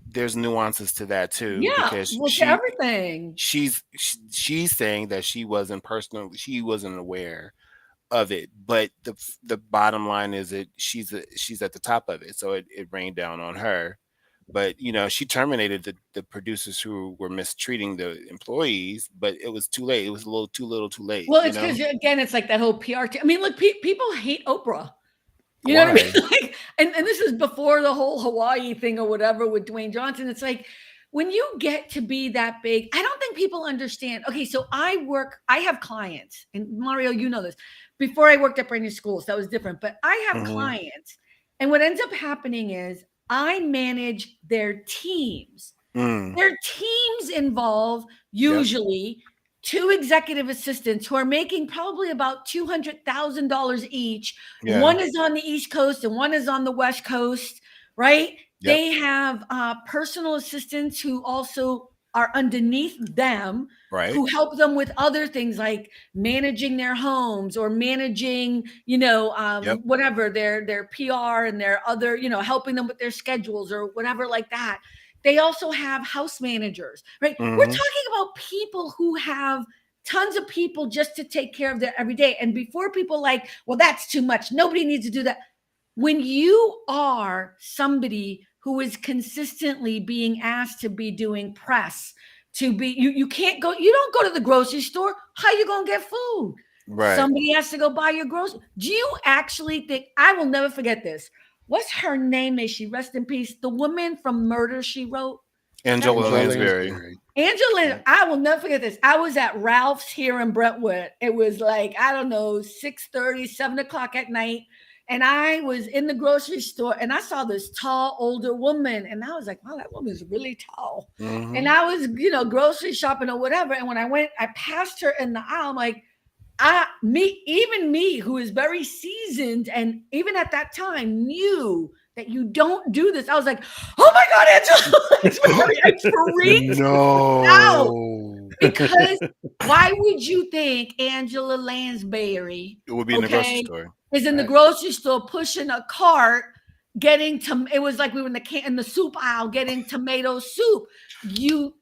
there's nuances to that too Yeah. because Well, to everything. she's saying that she wasn't aware of it, but the bottom line is that she's at the top of it, so it rained down on her. But she terminated the producers who were mistreating the employees, but it was too late. It was a little too little, too late. Well, it's because again, it's like that whole PR. I mean, look, people hate Oprah. You know what I Why? mean? Like, and this is before the whole Hawaii thing or whatever with Dwayne Johnson. It's like when you get to be that big, I don't think people understand. Okay, so I have clients, and Mario, you know this. Before I worked at brand new schools, that was different. But I have Hmm. clients, and what ends up happening is I manage their teams. Mm. Their teams involve Yep. usually two executive assistants who are making probably about $200,000 each. Yeah. One is on the East Coast and one is on the West Coast, right? Yep. They have personal assistants who also are underneath them Right. who help them with other things like managing their homes or managing, Yep. whatever their PR and their other, helping them with their schedules or whatever like that. They also have house managers, right? We're Hmm. talking about people who have tons of people just to take care of their everyday. And before people like, well, that's too much. Nobody needs to do that. When you are somebody who is consistently being asked to be doing press, to be you can't go, you don't go to the grocery store. How you gonna get food? Right. Somebody has to go buy your groceries. Do you actually think I will never forget this? What's her name? May she rest in peace. The woman from Murder She Wrote. That Angela Angela Lansbury. Lansbury. Angela, Yep. I will never forget this. I was at Ralph's here in Brentwood. It was like, I don't know, 6:30, 7 o'clock at night. And I was in the grocery store and I saw this tall, older woman. And I was like, wow, that woman's really tall. And Hmm. I was, grocery shopping or whatever. And when I passed her in the aisle. I'm like, even me, who is very seasoned and even at that time knew that you don't do this. I was like, oh my God, Angela. I freaked out No. because why would you think Angela Lansbury, It would be in the grocery okay, store. is in the Right. grocery store pushing a cart, getting to it was like we were in the soup aisle getting tomato soup.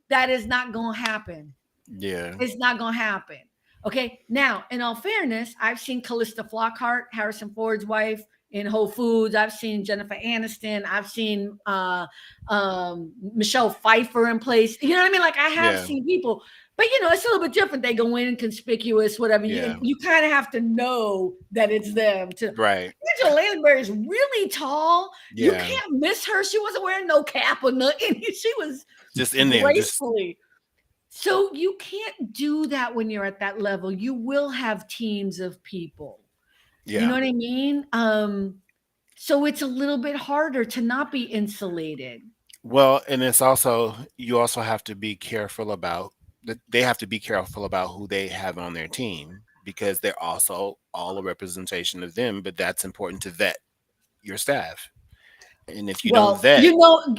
That is not gonna happen. Yeah. It's not gonna happen. Okay. Now, in all fairness, I've seen Callista Flockhart, Harrison Ford's wife, in Whole Foods. I've seen Jennifer Aniston. I've seen Michelle Pfeiffer in place. You know what I mean? Like I have Yeah. seen people, but it's a little bit different. They go in conspicuous, whatever. Yeah. You kind of have to know that it's them. Right. Angela Lansbury is really tall. You Yeah. can't miss her. She wasn't wearing no cap or nothing. She was Just in there. Just gracefully. So you can't do that when you're at that level. You will have teams of people. You know yeah. what I mean? So it's a little bit harder to not be insulated. Well, and you also have to be careful about they have to be careful about who they have on their team because they're also all a representation of them, but that's important to vet your staff. And if you don't Well, vet,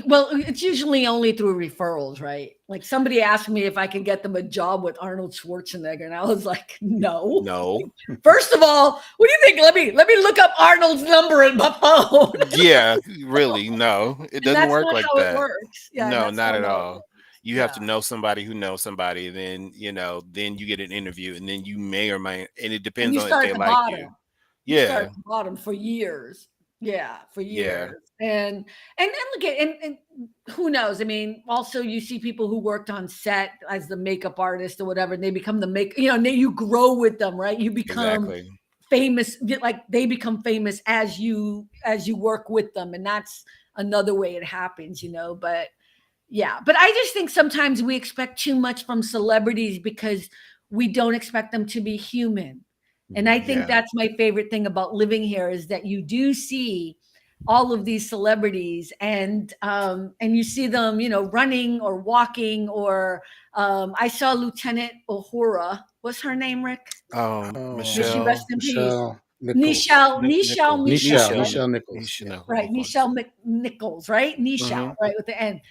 well, it's usually only through referrals, right? Like somebody asked me if I could get them a job with Arnold Schwarzenegger, and I was like, no. No. First of all, what do you think? Let me look up Arnold's number in my phone. Yeah, really, no. It And doesn't that's work not like how it that. works. Yeah, and No, that's not not at how it all. works. You have Yeah. to know somebody who knows somebody, and then, then you get an interview, and then you may or may, and it And depends you on if start they at the like you. bottom. You start Yeah, at the bottom for years. Yeah, for yeah, years. And look at and who knows? I mean, also you see people who worked on set as the makeup artist or whatever, and they become the and then you grow with them, right? You become exactly. famous, like they become famous as you work with them, and that's another way it happens, but yeah, but I just think sometimes we expect too much from celebrities because we don't expect them to be human. And I think Yeah, that's my favorite thing about living here is that you do see all of these celebrities and you see them, running or walking or I saw Lieutenant Uhura. What's her name, Rick? May she Oh, rest Michelle, in peace. Michelle Nichols. Nichelle Nichelle, Michelle. Nichelle Nichols. Yeah. Right, Nichols. Nichelle Nichols, right? Nichelle, Hmm. right, with the N.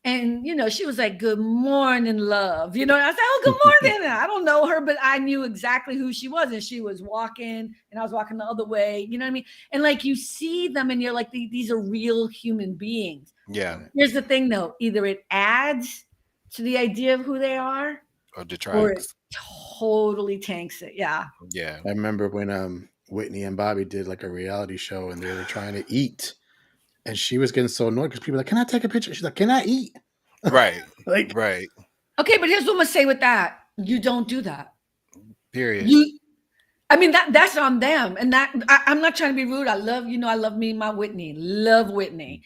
And she was like, "Good morning, love." I said, "Oh, good morning." I don't know her, but I knew exactly who she was, and she was walking, and I was walking the other way. You know what I mean? And like you see them, and you're like, these are real human beings. Yeah, Right. Here's the thing, though: either it adds to the idea of who they are, or or it detracts. totally tanks it. Yeah. Yeah, I remember when Whitney and Bobby did like a reality show and they were trying to eat, and she was getting so annoyed because people were like, "Can I take a picture?" She's like, "Can I eat?" right, Like, right. Okay, but here's what I'm gonna say with that: you don't do that. Period. You I mean that's on them, and I'm not trying to be rude. I love me my Whitney, love Whitney.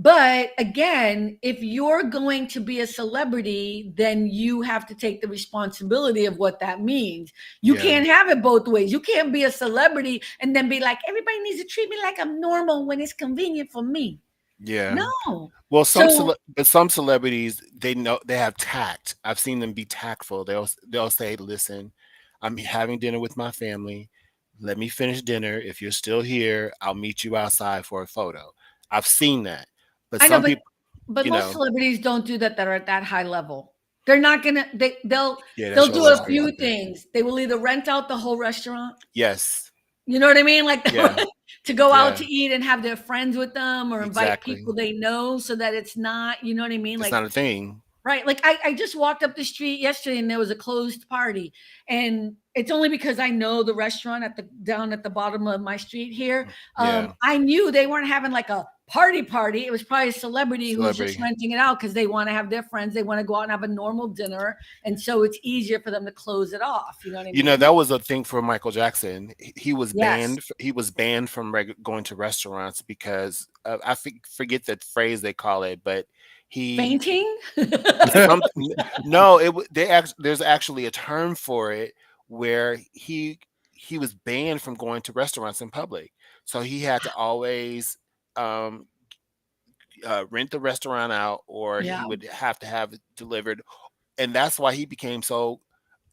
But again, if you're going to be a celebrity, then you have to take the responsibility of what that means. You Yeah, can't have it both ways. You can't be a celebrity and then be like, everybody needs to treat me like I'm normal when it's convenient for me. yeah. No. Well, So but some celebrities, they know they have tact. I've seen them be tactful. They'll say, "Listen, I'm having dinner with my family. Let me finish dinner. If you're still here, I'll meet you outside for a photo." I've seen that. But I know, some but people, but you most know, celebrities don't do that are at that high level. They're not gonna they'll yeah, they'll that's show do true. a off a few little bit. things. They will either rent out the whole restaurant. Yes. You know what I mean? Like Yeah. to go out Yeah. to eat and have their friends with them or invite Exactly. people they know so that it's not, you know what I mean? It's Like not a thing. right. Like I just walked up the street yesterday and there was a closed party. And it's only because I know the restaurant down at the bottom of my street here. Yeah. I knew they weren't having like a party. It was probably a celebrity who was just Celebrity. renting it out because they want to have their friends. They want to go out and have a normal dinner. And so it's easier for them to close it off. You know what I mean? That was a thing for Michael Jackson. He was Yes. banned. He was banned from going to restaurants because forget the phrase they call it, but he Fainting? some no, there's actually a term for it where he was banned from going to restaurants in public. So he had to always um, rent the restaurant out, or Yeah. he would have to have it delivered, and that's why he became so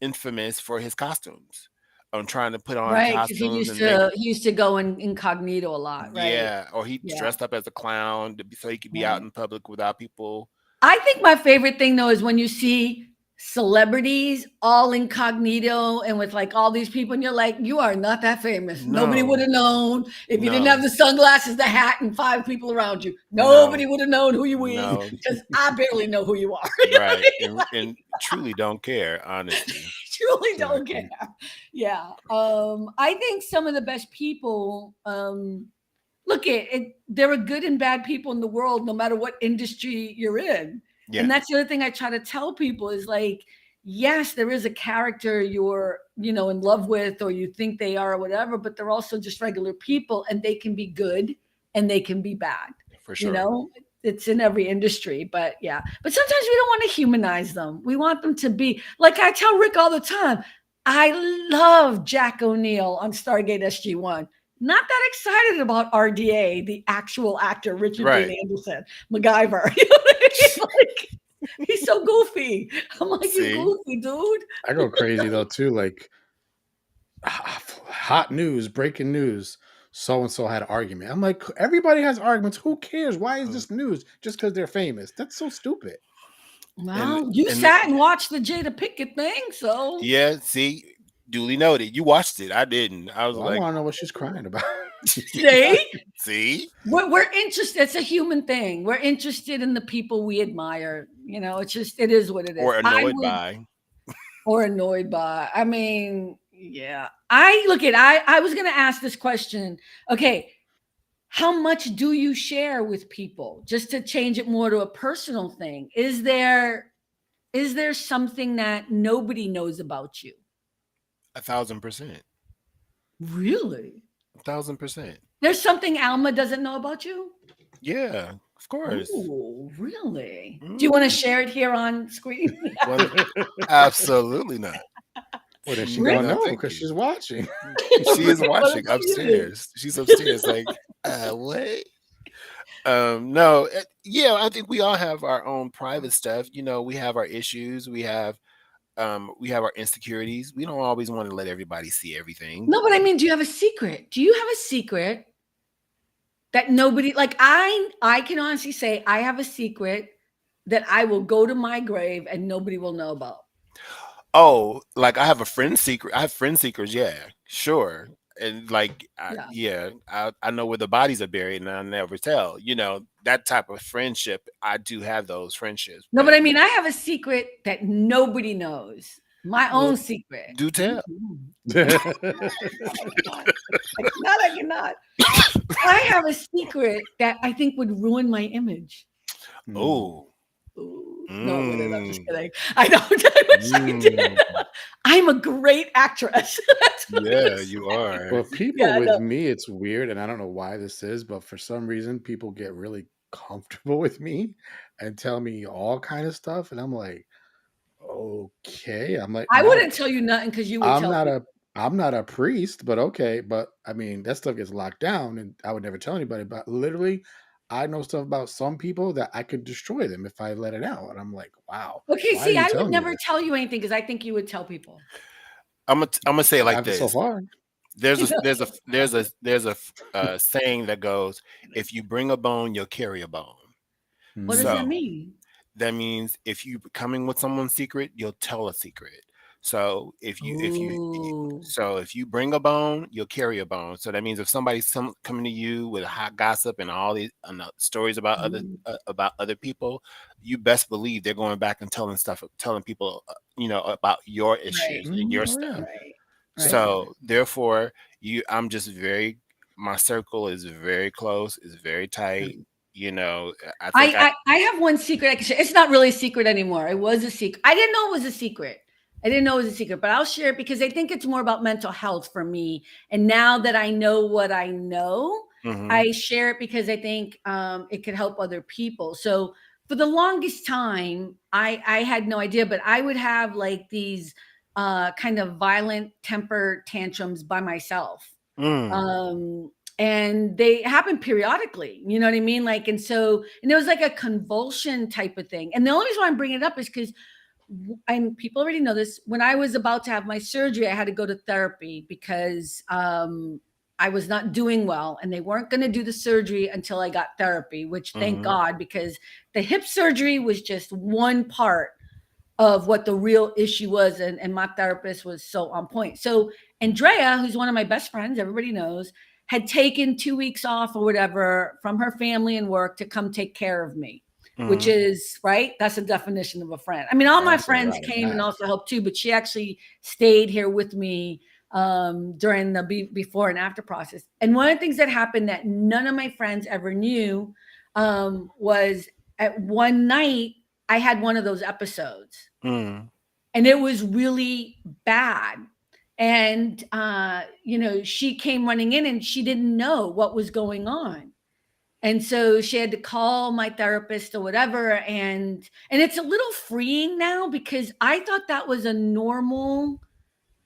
infamous for his costumes. On trying to put on Right, because he costumes used and make to he used to go in incognito a lot, right? yeah, or he Yeah, dressed up as a clown so he could be out right. in public without people. I think my favorite thing though is when you see celebrities all incognito and with like all these people, and you're like, you are not that famous. Nobody would No, have known if you didn't have no, the sunglasses, the hat, and five people around you. no, Nobody would have known who you is no. because I barely know who you are. You know what Right, I mean? and Like, truly don't care, honestly. truly don't care. Exactly. Yeah. I think some of the best people, look there are good and bad people in the world no matter what industry you're in, and Yeah, that's the other thing I try to tell people is like, yes, there is a character you're in love with or you think they are or whatever, but they're also just regular people and they can be good and they can be bad. for you sure. know it's in every industry, but yeah, but sometimes we don't want to humanize them. We want them to be like, I tell Rick all the time, I love Jack O'Neill on Stargate SG-1. Not that excited about RDA, the actual actor, Richard Dean Right. Anderson, MacGyver. You know what I mean? Like, he's so goofy. I'm like, you See? goofy, dude. I go crazy though too. Like hot news, breaking news. so and so had an argument. I'm like, everybody has arguments. Who cares? Why is Uh, this news? Just because they're famous? That's so stupid. and Well, you and sat and watched the Jada Pickett thing, so yeah, see, duly noted. You watched it. I didn't. I was Well, I like, want to know what she's crying about. see, see, we're interested. It's a human thing. We're interested in the people we admire. It's just it is what it is. or I annoyed would by. or annoyed by. I mean, yeah. I was gonna ask this question. Okay, how much do you share with people? Just to change it more to a personal thing. Is there something that nobody knows about you? 1,000%. Really? 1,000%. There's something Alma doesn't know about you? Yeah, of course. Oh, really? Do you want to Mm, share it here on screen? one, absolutely not. Well, then she Really? gonna No, know thank because you. she's watching. She is What watching about you? upstairs. She's upstairs, like, what? No, yeah, I think we all have our own private stuff. We have our issues. We have our insecurities. We don't always want to let everybody see everything. No, but I mean, do you have a secret? Do you have a secret that nobody like I can honestly say I have a secret that I will go to my grave and nobody will know about. Oh, like I have a friend secret. I have friend secrets. Yeah, sure. And like, Yeah. yeah, I know where the bodies are buried, and I never tell. That type of friendship. I do have those friendships, No, but but I mean, I have a secret that nobody knows. My well, own secret. do tell. Mhm. I cannot. I cannot. I cannot. I have a secret that I think would ruin my image. Mm, Oh, Ooh, no, it wouldn't. I'm just mm, kidding. I don't. I wish I mm. did. I'm a great actress. That's what I'm gonna Yeah, say. you are. well, people Yeah, with no. me, it's weird, and I don't know why this is, but for some reason, people get really comfortable with me and tell me all kind of stuff, and I'm like, okay. I'm like, I wouldn't tell you nothing because you would I'm tell not people. a I'm not a priest, but okay. But I mean, that stuff gets locked down, and I would never tell anybody. But literally, I know stuff about some people that I could destroy them if I let it out. And I'm like, wow, Okay, why are see, you I would telling me never this? tell you anything because I think you would tell people. I'm gonna say it like After so this. far, There's a saying that goes, if you bring a bone, you'll carry a bone. What does that mm, So mean? that means if you coming with someone's secret, you'll tell a secret. So Ooh, if you bring a bone, you'll carry a bone. So that means if somebody's coming to you with hot gossip and all these stories ooh, about other people, you best believe they're going back and telling people, about your right, issues and your oh yeah, stuff. right, right. definitely. So therefore, I'm just very, my circle is very close, is very tight. You know, I think I have one secret I can share. It's not really a secret anymore. It was a secret. I didn't know it was a secret. I didn't know it was a secret, but I'll share it because I think it's more about mental health for me. And now that I know what I know, hmm I share it because I think it could help other people. So for the longest time, I had no idea, but I would have like these kind of violent temper tantrums by myself. mm, And they happen periodically, you know what I mean? Like, and it was like a convulsion type of thing. And the only reason why I'm bringing it up is because and people already know this. When I was about to have my surgery, I had to go to therapy because I was not doing well, and they weren't going to do the surgery until I got therapy. Which, thank hmm God, because the hip surgery was just one part of what the real issue was. And my therapist was so on point. So Andrea, who's one of my best friends, everybody knows, had taken 2 weeks off or whatever from her family and work to come take care of me, which hmm is right. That's a definition of a friend. I mean, all my That's a friends lot of came and that. also helped too, but she actually stayed here with me during the before and after process. And one of the things that happened that none of my friends ever knew was at one night I had one of those episodes mm, and it was really bad. And she came running in and she didn't know what was going on. And so she had to call my therapist or whatever. And it's a little freeing now because I thought that was a normal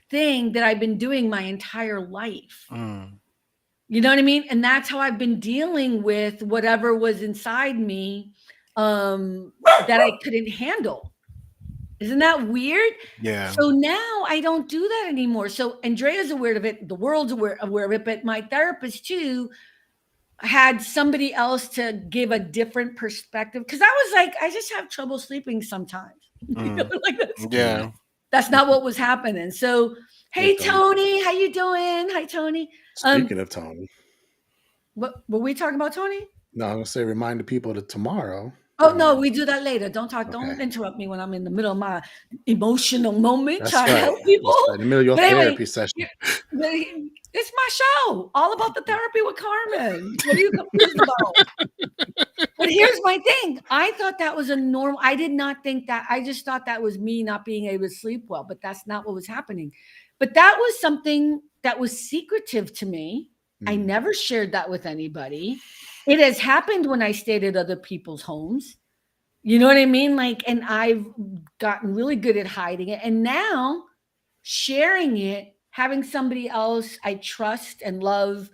thing that I've been doing my entire life. mm. You know what I mean? And that's how I've been dealing with whatever was inside me that I couldn't handle. Isn't that weird? Yeah. So now I don't do that anymore. So Andrea's aware of it. The world's aware of it, but my therapist too had somebody else to give a different perspective. Cause I was like, I just have trouble sleeping sometimes. Mm. Like Mm. Yeah. that's not what was happening. So, It hey don't. Tony, how you doing? Hi Tony. Um, Speaking of Tony, what were we talking about, Tony? no, I'm gonna say remind the people that tomorrow Oh we're no, gonna. we do that later. Okay, Don't interrupt me when I'm in the middle of my emotional moment that's trying to right. help people. That's right. In the middle of your But anyway, therapy session. here- it's my show, all about the therapy with Carmen. What are you confused about? But here's my thing. I thought that was a normal. I did not think that. I just thought that was me not being able to sleep well, but that's not what was happening. But that was something that was secretive to me. I Mm. never shared that with anybody. It has happened when I stayed at other people's homes. You know what I mean? Like, and I've gotten really good at hiding it. And now sharing it, having somebody else I trust and love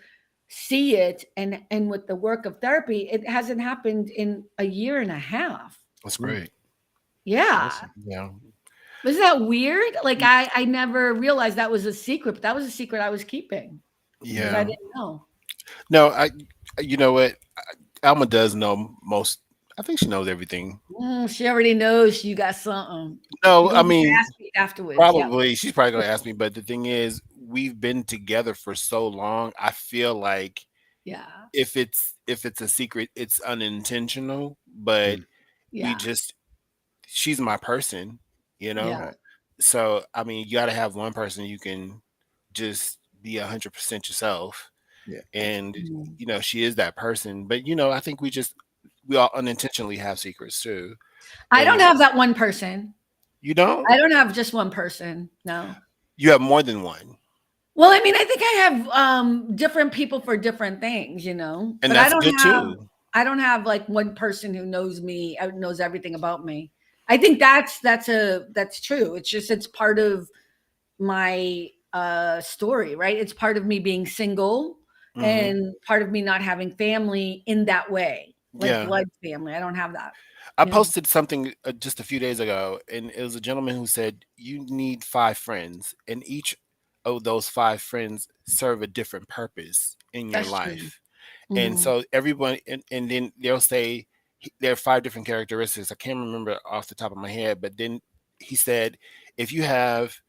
see it, and with the work of therapy, it hasn't happened in a year and a half. That's Mm. great. That's Yeah. awesome. Yeah. Was that weird? Like I never realized that was a secret, but that was a secret I was keeping because I Mm. Yeah. didn't know. No, you know what? Alma does know most. I think she knows everything. She already knows you got something. No, You're I gonna mean, ask me afterwards. Yeah. probably she's probably gonna ask me, but the thing is, we've been together for so long. I feel like Yeah. if it's a secret, it's unintentional, but Mm. we Yeah. just she's my person, you know. Yeah. Right. So I mean, you got to have one person you can just be 100% yourself, Yeah. and Mhm. she is that person. But I think we all unintentionally have secrets too, I don't and have that one person. you don't. I don't have just one person. No. You have more than one, Well, I mean, I think I have different people for different things, and but I that's don't good have too. like one person who knows me, knows everything about me. I think that's true. It's just it's part of my story, right? It's part of me being single Hmm. and part of me not having family in that way, like Yeah. blood family. I don't have that. I Yeah. posted something just a few days ago, and it was a gentleman who said you need five friends, and each of those five friends serve a different purpose in your That's true. life. And Mhm. so everyone, and then they'll say there are five different characteristics. I can't remember off the top of my head, but then he said if you have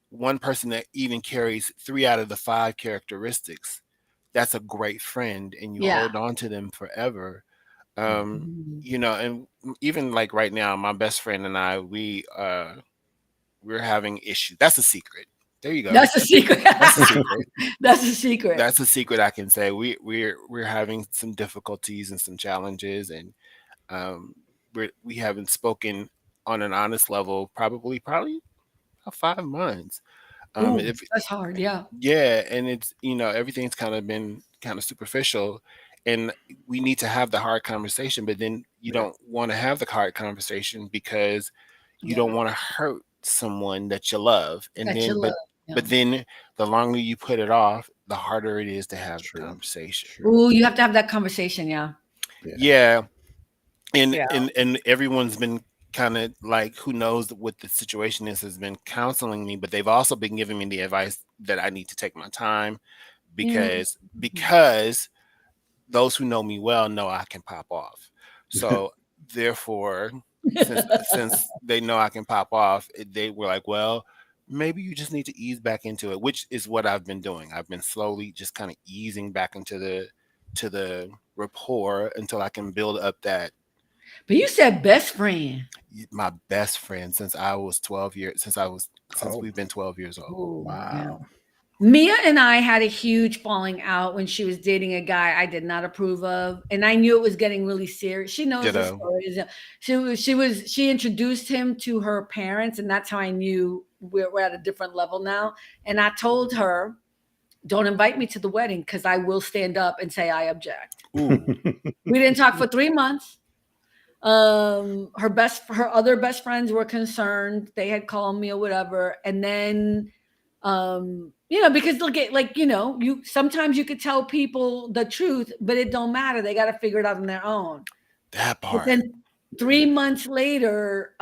one person that even carries three out of the five characteristics, that's a great friend, and you Yeah. hold on to them forever. Mm. um Mhm. and even like right now, my best friend and I, we're having issues. That's a secret. There you go. That's a secret. That's a secret. That's a secret. That's a secret. I can say we're having some difficulties and some challenges, and um we haven't spoken on an honest level probably about 5 months. Ooh, If that's hard. Yeah. Yeah, and it's everything's kind of been kind of superficial, and we need to have the hard conversation, but then you Yeah. don't want to have the hard conversation because you don't Yeah. want to hurt someone that you love, and That you then love. but Yeah. then the longer you put it off, the harder it is to have the True. conversation. True. Ooh, you have to have that conversation. Yeah. Yeah. Yeah, and Yeah. and and everyone's been kind of like, who knows what the situation is, has been counseling me, but they've also been giving me the advice that I need to take my time, Mm. because those who know me well know I can pop off. So therefore, since they know I can pop off, they were like, well, maybe you just need to ease back into it, which is what I've been doing. I've been slowly just kind of easing back into the rapport until I can build up that But you said best friend. my best friend since I was 12 years since Oh, we've been 12 years old. Ooh, yeah. wow. Mia and I had a huge falling out when she was dating a guy I did not approve of, and I knew it was getting really serious. She knows the Ditto. stories. She introduced him to her parents, and that's how I knew we're at a different level now. And I told her, "Don't invite me to the wedding because I will stand up and say I object." Ooh. We didn't talk for 3 months. Her other best friends were concerned. They had called me or whatever, and then because look at, like, you sometimes you could tell people the truth, but it don't matter. They got to figure it out on their own. That But part. then 3 months later,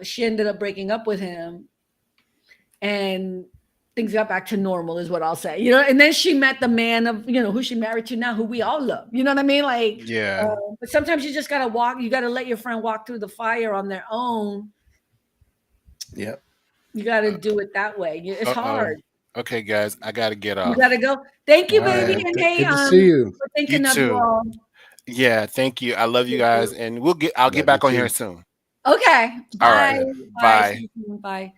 she ended up breaking up with him, and things got back to normal, is what I'll say. And then she met the man of, who she married to now, who we all love. You know what I mean? Like, Yeah. but sometimes you just gotta walk. You gotta let your friend walk through the fire on their own. Yep. You gotta do it that way. It's Uh-oh. hard. Okay, guys, I gotta get You off. gotta go. Thank All you, baby. right. And hey, Good to see you. we're You thinking of you too. all. Yeah, thank you. I love you guys, and I'll get Love you back on here too. soon. Okay. All Bye. right. Okay. Bye. See Bye. you soon. Bye.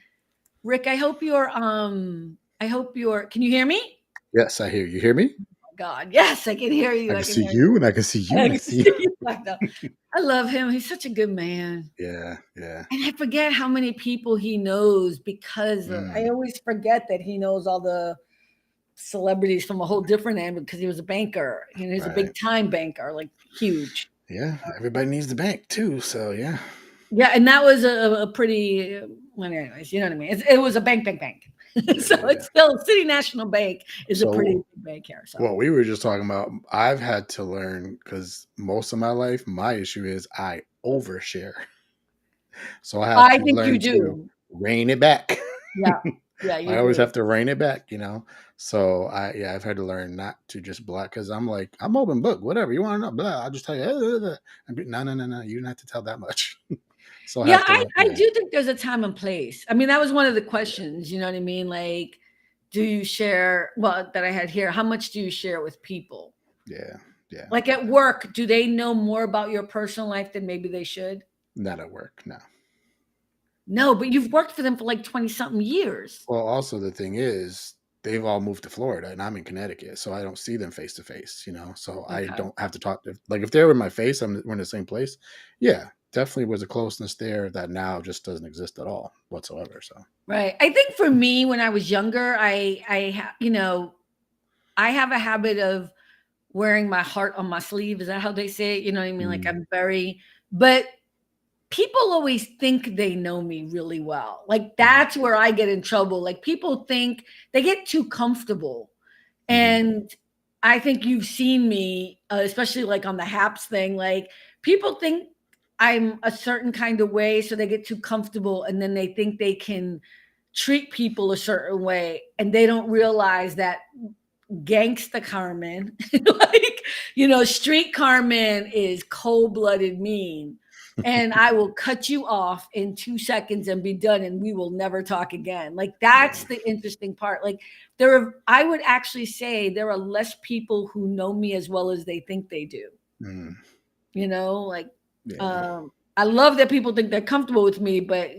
Rick, I hope you're can you hear me? Yes, I hear you. Hear me? Oh God, yes, I can hear I you. I can can see hear you, you. and I can see you, I and I can see see you. you like that. I love him. He's such a good man. Yeah. Yeah. And I forget how many people he knows because I Mm, always forget that he knows all the celebrities from a whole different end because he was a banker. He's a big right. time banker, like huge. Yeah. Everybody needs the bank too. So yeah. Yeah, and that was a pretty. Well, anyways, you know what I mean. It was a bank. Yeah. So Yeah. Yeah. it's still City National Bank is a pretty So big bank here. So what we were just talking about, I've had to learn because most of my life, my issue is I overshare. So I have I to think you learn to do. rein it back. Yeah, yeah, I you always do. have to rein it back. So I've had to learn not to just block because I'm like, I'm open book, whatever you want to know, blah. I'll just tell you, no, no, no, no, you don't have to tell that much. So I Yeah, have to I learn, I yeah, do think there's a time and place. I mean, that was one of the questions. You know what I mean? Like, do you share? Well, that I had here. How much do you share with people? yeah, yeah. Like at work, do they know more about your personal life than maybe they should? Not at work, no. No, but you've worked for them for like 20 something years. Well, also the thing is, they've all moved to Florida, and I'm in Connecticut, so I don't see them face to face. So I Okay. don't have to talk. Like if they're in my face, we're in the same place. Yeah, definitely was a closeness there that now just doesn't exist at all whatsoever. So. Right. I think for me, when I was younger, I have a habit of wearing my heart on my sleeve. Is that how they say it? You know what I mean? Like Mm, I'm very, but people always think they know me really well. Like mm, that's where I get in trouble. Like people think they get too comfortable. mhm, And I think you've seen me, especially like on the Haps thing. Like people think I'm a certain kind of way, so they get too comfortable, and then they think they can treat people a certain way, and they don't realize that gangsta Carmen, like, street Carmen is cold blooded mean. And I will cut you off in 2 seconds and be done, and we will never talk again. Like, that's yeah. the interesting part. Like, I would actually say there are less people who know me as well as they think they do. Mm, Like, yeah. I love that people think they're comfortable with me, but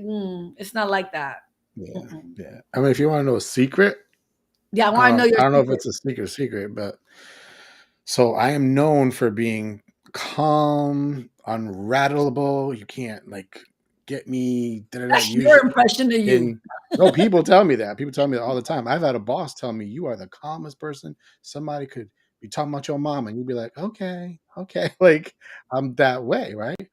it's not like that. Yeah. Mm-mm. Yeah. I mean, if you want to know a secret, Yeah, I want to know your I don't know if secret. it's a secret, but so I am known for being calm, unrattleable. You can't like get me. Da, da, da. That's your Usually, impression of you. and no, people tell me that. People tell me that all the time. I've had a boss tell me you are the calmest person. Somebody could be talking about your mom, and you'd be like, okay, okay, like I'm that way, right?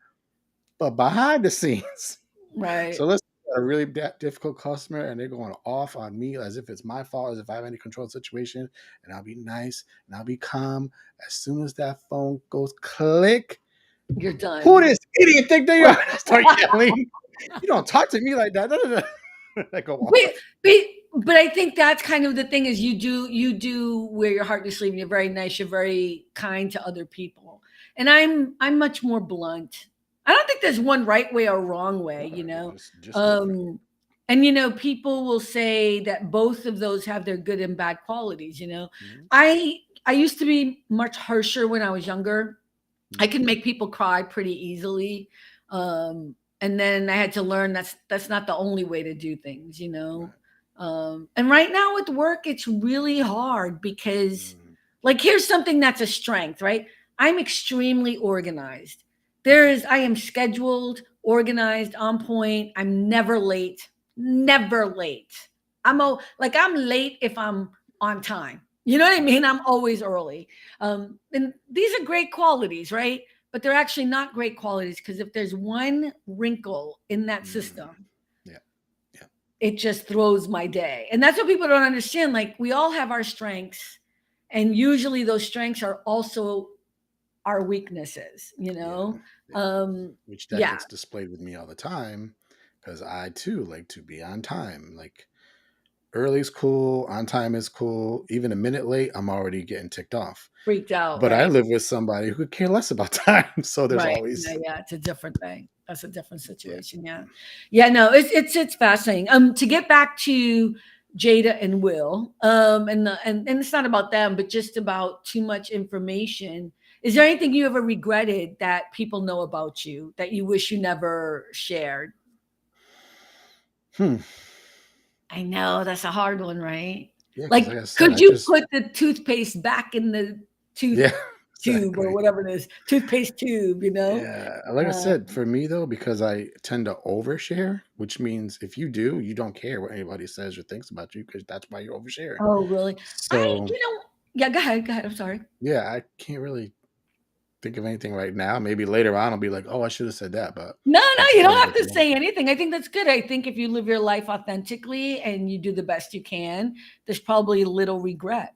But behind the scenes. Right. So let's say a really difficult customer and they're going off on me as if it's my fault, as if I have any control of the situation, and I'll be nice and I'll be calm. As soon as that phone goes click, You're who done. this idiot think they are? I start yelling. You don't talk to me like that. Da, da, da. I go But, off. but but I think that's kind of the thing is you do wear your heart on your sleeve. And you're very nice. You're very kind to other people, and I'm much more blunt. I don't think there's one right way or wrong way. No, just different. Um, and people will say that both of those have their good and bad qualities. Mhm, I used to be much harsher when I was younger. I mhm, can make people cry pretty easily. And then I had to learn that's not the only way to do things. right. And right now with work, it's really hard because, Mhm, like, here's something that's a strength, right? I'm extremely organized. mhm, I am scheduled, organized, on point. I'm never late, never late. I'm late if I'm on time. You know what I right. mean? I'm always early. And these are great qualities, right? But they're actually not great qualities because if there's one wrinkle in that Mm, system, yeah. Yeah. it just throws my day. And that's what people don't understand. Like, we all have our strengths, and usually those strengths are also our weaknesses, Yeah, yeah. um Which that yeah. gets displayed with me all the time because I too like to be on time. Like early is cool, on time is cool. Even a minute late, I'm already getting ticked off. Freaked out, But I right? live with somebody who could care less about time, so there's Right. Yeah, always yeah, it's a different thing. That's a different yeah. situation, yeah. Yeah, no, it's fascinating. To get back to Jada and Will, and it's not about them, but just about too much information. Is there anything you ever regretted that people know about you that you wish you never shared? Hmm. I know that's a hard one, right? Yeah, because like Like, I said, could I you just put the toothpaste back in the tooth yeah, tube or exactly. whatever it is, toothpaste tube, you know? Yeah, like I Uh, said, for me though, because I tend to overshare, which means if you do, you don't care what anybody says or thinks about you because that's why you overshare. oh, really? I, So you know, yeah, go ahead, go ahead. I'm sorry. yeah, I can't really think of anything right now. Maybe later on I'll be like, oh, I should have said that, but No, no, at the you don't point have at the to moment, say anything. I think that's good. I think if you live your life authentically and you do the best you can, there's probably little regret.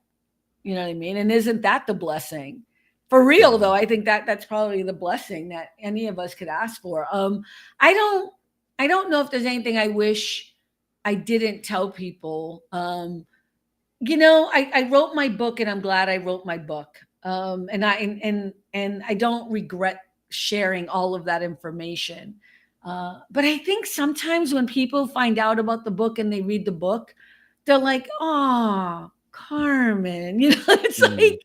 You know what I mean? And isn't that the blessing? For real though, mhm, I think that that's probably the blessing that any of us could ask for. I don't I don't know if there's anything I wish I didn't tell people. I wrote my book and I'm glad I wrote my book. And I don't regret sharing all of that information. But I think sometimes when people find out about the book and they read the book, they're like, "Oh, Carmen," it's mm, like,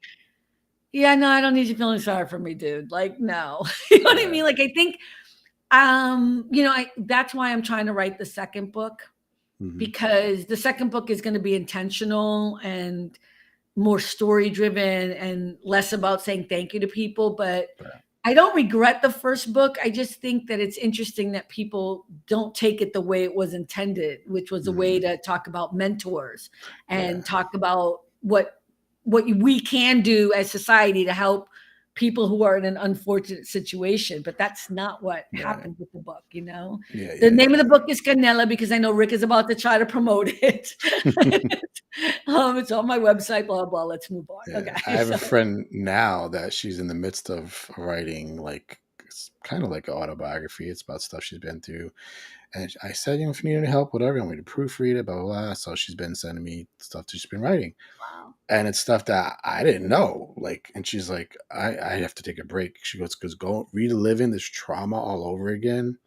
"Yeah, no, I don't need you feeling sorry for me, dude." Like, no, you know what I yeah, mean? Like, I think, I that's why I'm trying to write the second book hmm, because the second book is going to be intentional and more story driven and less about saying thank you to people. But right, I don't regret the first book. I just think that it's interesting that people don't take it the way it was intended, which was a way hmm, to talk about mentors yeah, and talk about what we can do as society to help people who are in an unfortunate situation. But that's not what right, happened with the book. yeah, The yeah, name of the yeah. book is Canela because I know Rick is about to try to promote it. It's on my website, blah, blah. Let's move on. Yeah, I Okay. have a So, friend now that she's in the midst of writing, like it's kind of like an autobiography. It's about stuff she's been through. And I said, if you need any help, whatever, I'm going to proofread it, blah, blah, blah. So she's been sending me stuff that she's been writing. wow. And it's stuff that I didn't know. Like, and she's like, I have to take a break. She goes, because go reliving this trauma all over again.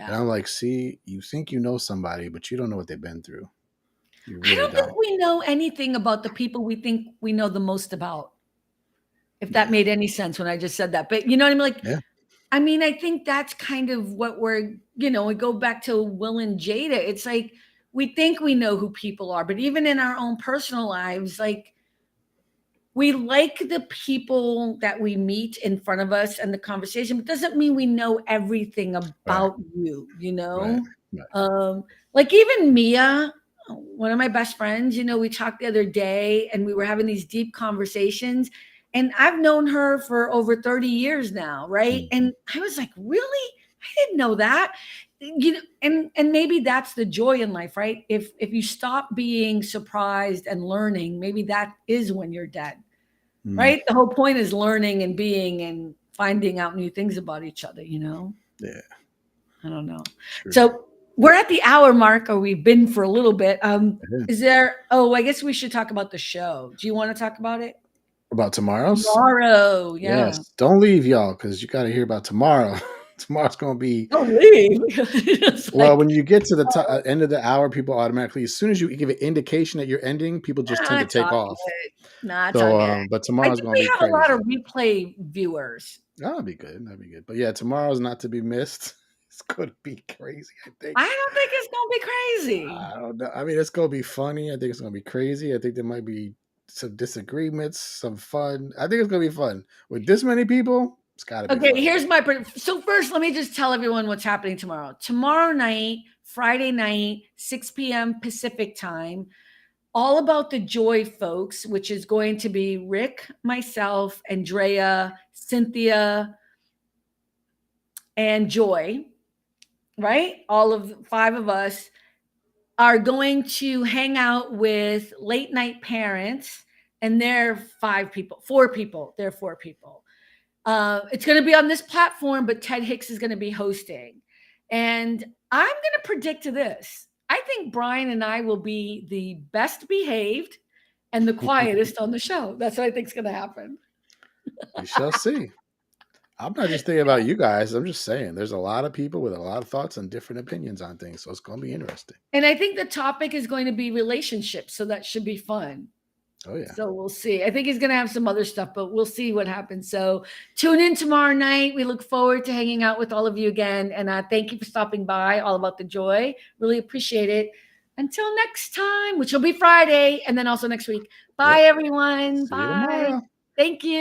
And Yeah. I'm like, see, you think you know somebody, but you don't know what they've been through. You I really don't think don't. we know anything about the people we think we know the most about, if that Yeah. made any sense when I just said that. But you know what I mean? Like, Yeah. I mean, I think that's kind of what we go back to Will and Jada. It's like we think we know who people are, but even in our own personal lives, like we like the people that we meet in front of us and the conversation, but doesn't mean we know everything Right. about Right. Right. um like even Mia, one of my best friends, we talked the other day and we were having these deep conversations, and I've known her for over 30 years now, right? Mhm. And I was like, really? I didn't know that. And maybe that's the joy in life, right? If you stop being surprised and learning, maybe that is when you're dead, Mm. right? The whole point is learning and being and finding out new things about each other. Yeah. I don't know. True. So we're at the hour mark, or we've been for a little bit. Yeah. Is there, oh, I guess we should talk about the show. Do you want to talk about it? About tomorrow's? Tomorrow, yeah. Yes. Don't leave, y'all, because you got to hear about tomorrow. Tomorrow's going to be, Don't leave. It's well, like, when you get to the end of the hour, people automatically, as soon as you give an indication that you're ending, people just tend nah, to it's take all off. good. Nah, it's all So, good. but I tomorrow's think going to we be have a lot of crazy. replay viewers. That'll be good. That'll be good. But yeah, tomorrow's not to be missed. It's going to be crazy, I I think. don't think it's gonna be crazy. I don't know. I mean, it's going to be funny. I think it's going to be crazy. I think there might be some disagreements, some fun. I think it's going to be fun. With this many people, it's got to be Okay, fun. here's so first let me just tell everyone what's happening tomorrow. Tomorrow night, Friday night, 6 p.m. Pacific time, all about the Joy folks, which is going to be Rick, myself, Andrea, Cynthia, and Joy, right? All of five of us are going to hang out with late night parents, and they're 5 people, 4 people. They're 4 people. It's going to be on this platform, but Ted Hicks is going to be hosting. And I'm going to predict to this. I think Brian and I will be the best behaved and the quietest on the show. That's what I think is going to happen. We shall see. I'm not just thinking about you guys. I'm just saying there's a lot of people with a lot of thoughts and different opinions on things. So it's going to be interesting. And I think the topic is going to be relationships. So that should be fun. Oh, yeah. So we'll see. I think he's going to have some other stuff, but we'll see what happens. So tune in tomorrow night. We look forward to hanging out with all of you again. And thank you for stopping by. All About the Joy. Really appreciate it. Until next time, which will be Friday, and then also next week. Bye, everyone. See you Bye. tomorrow. Thank you.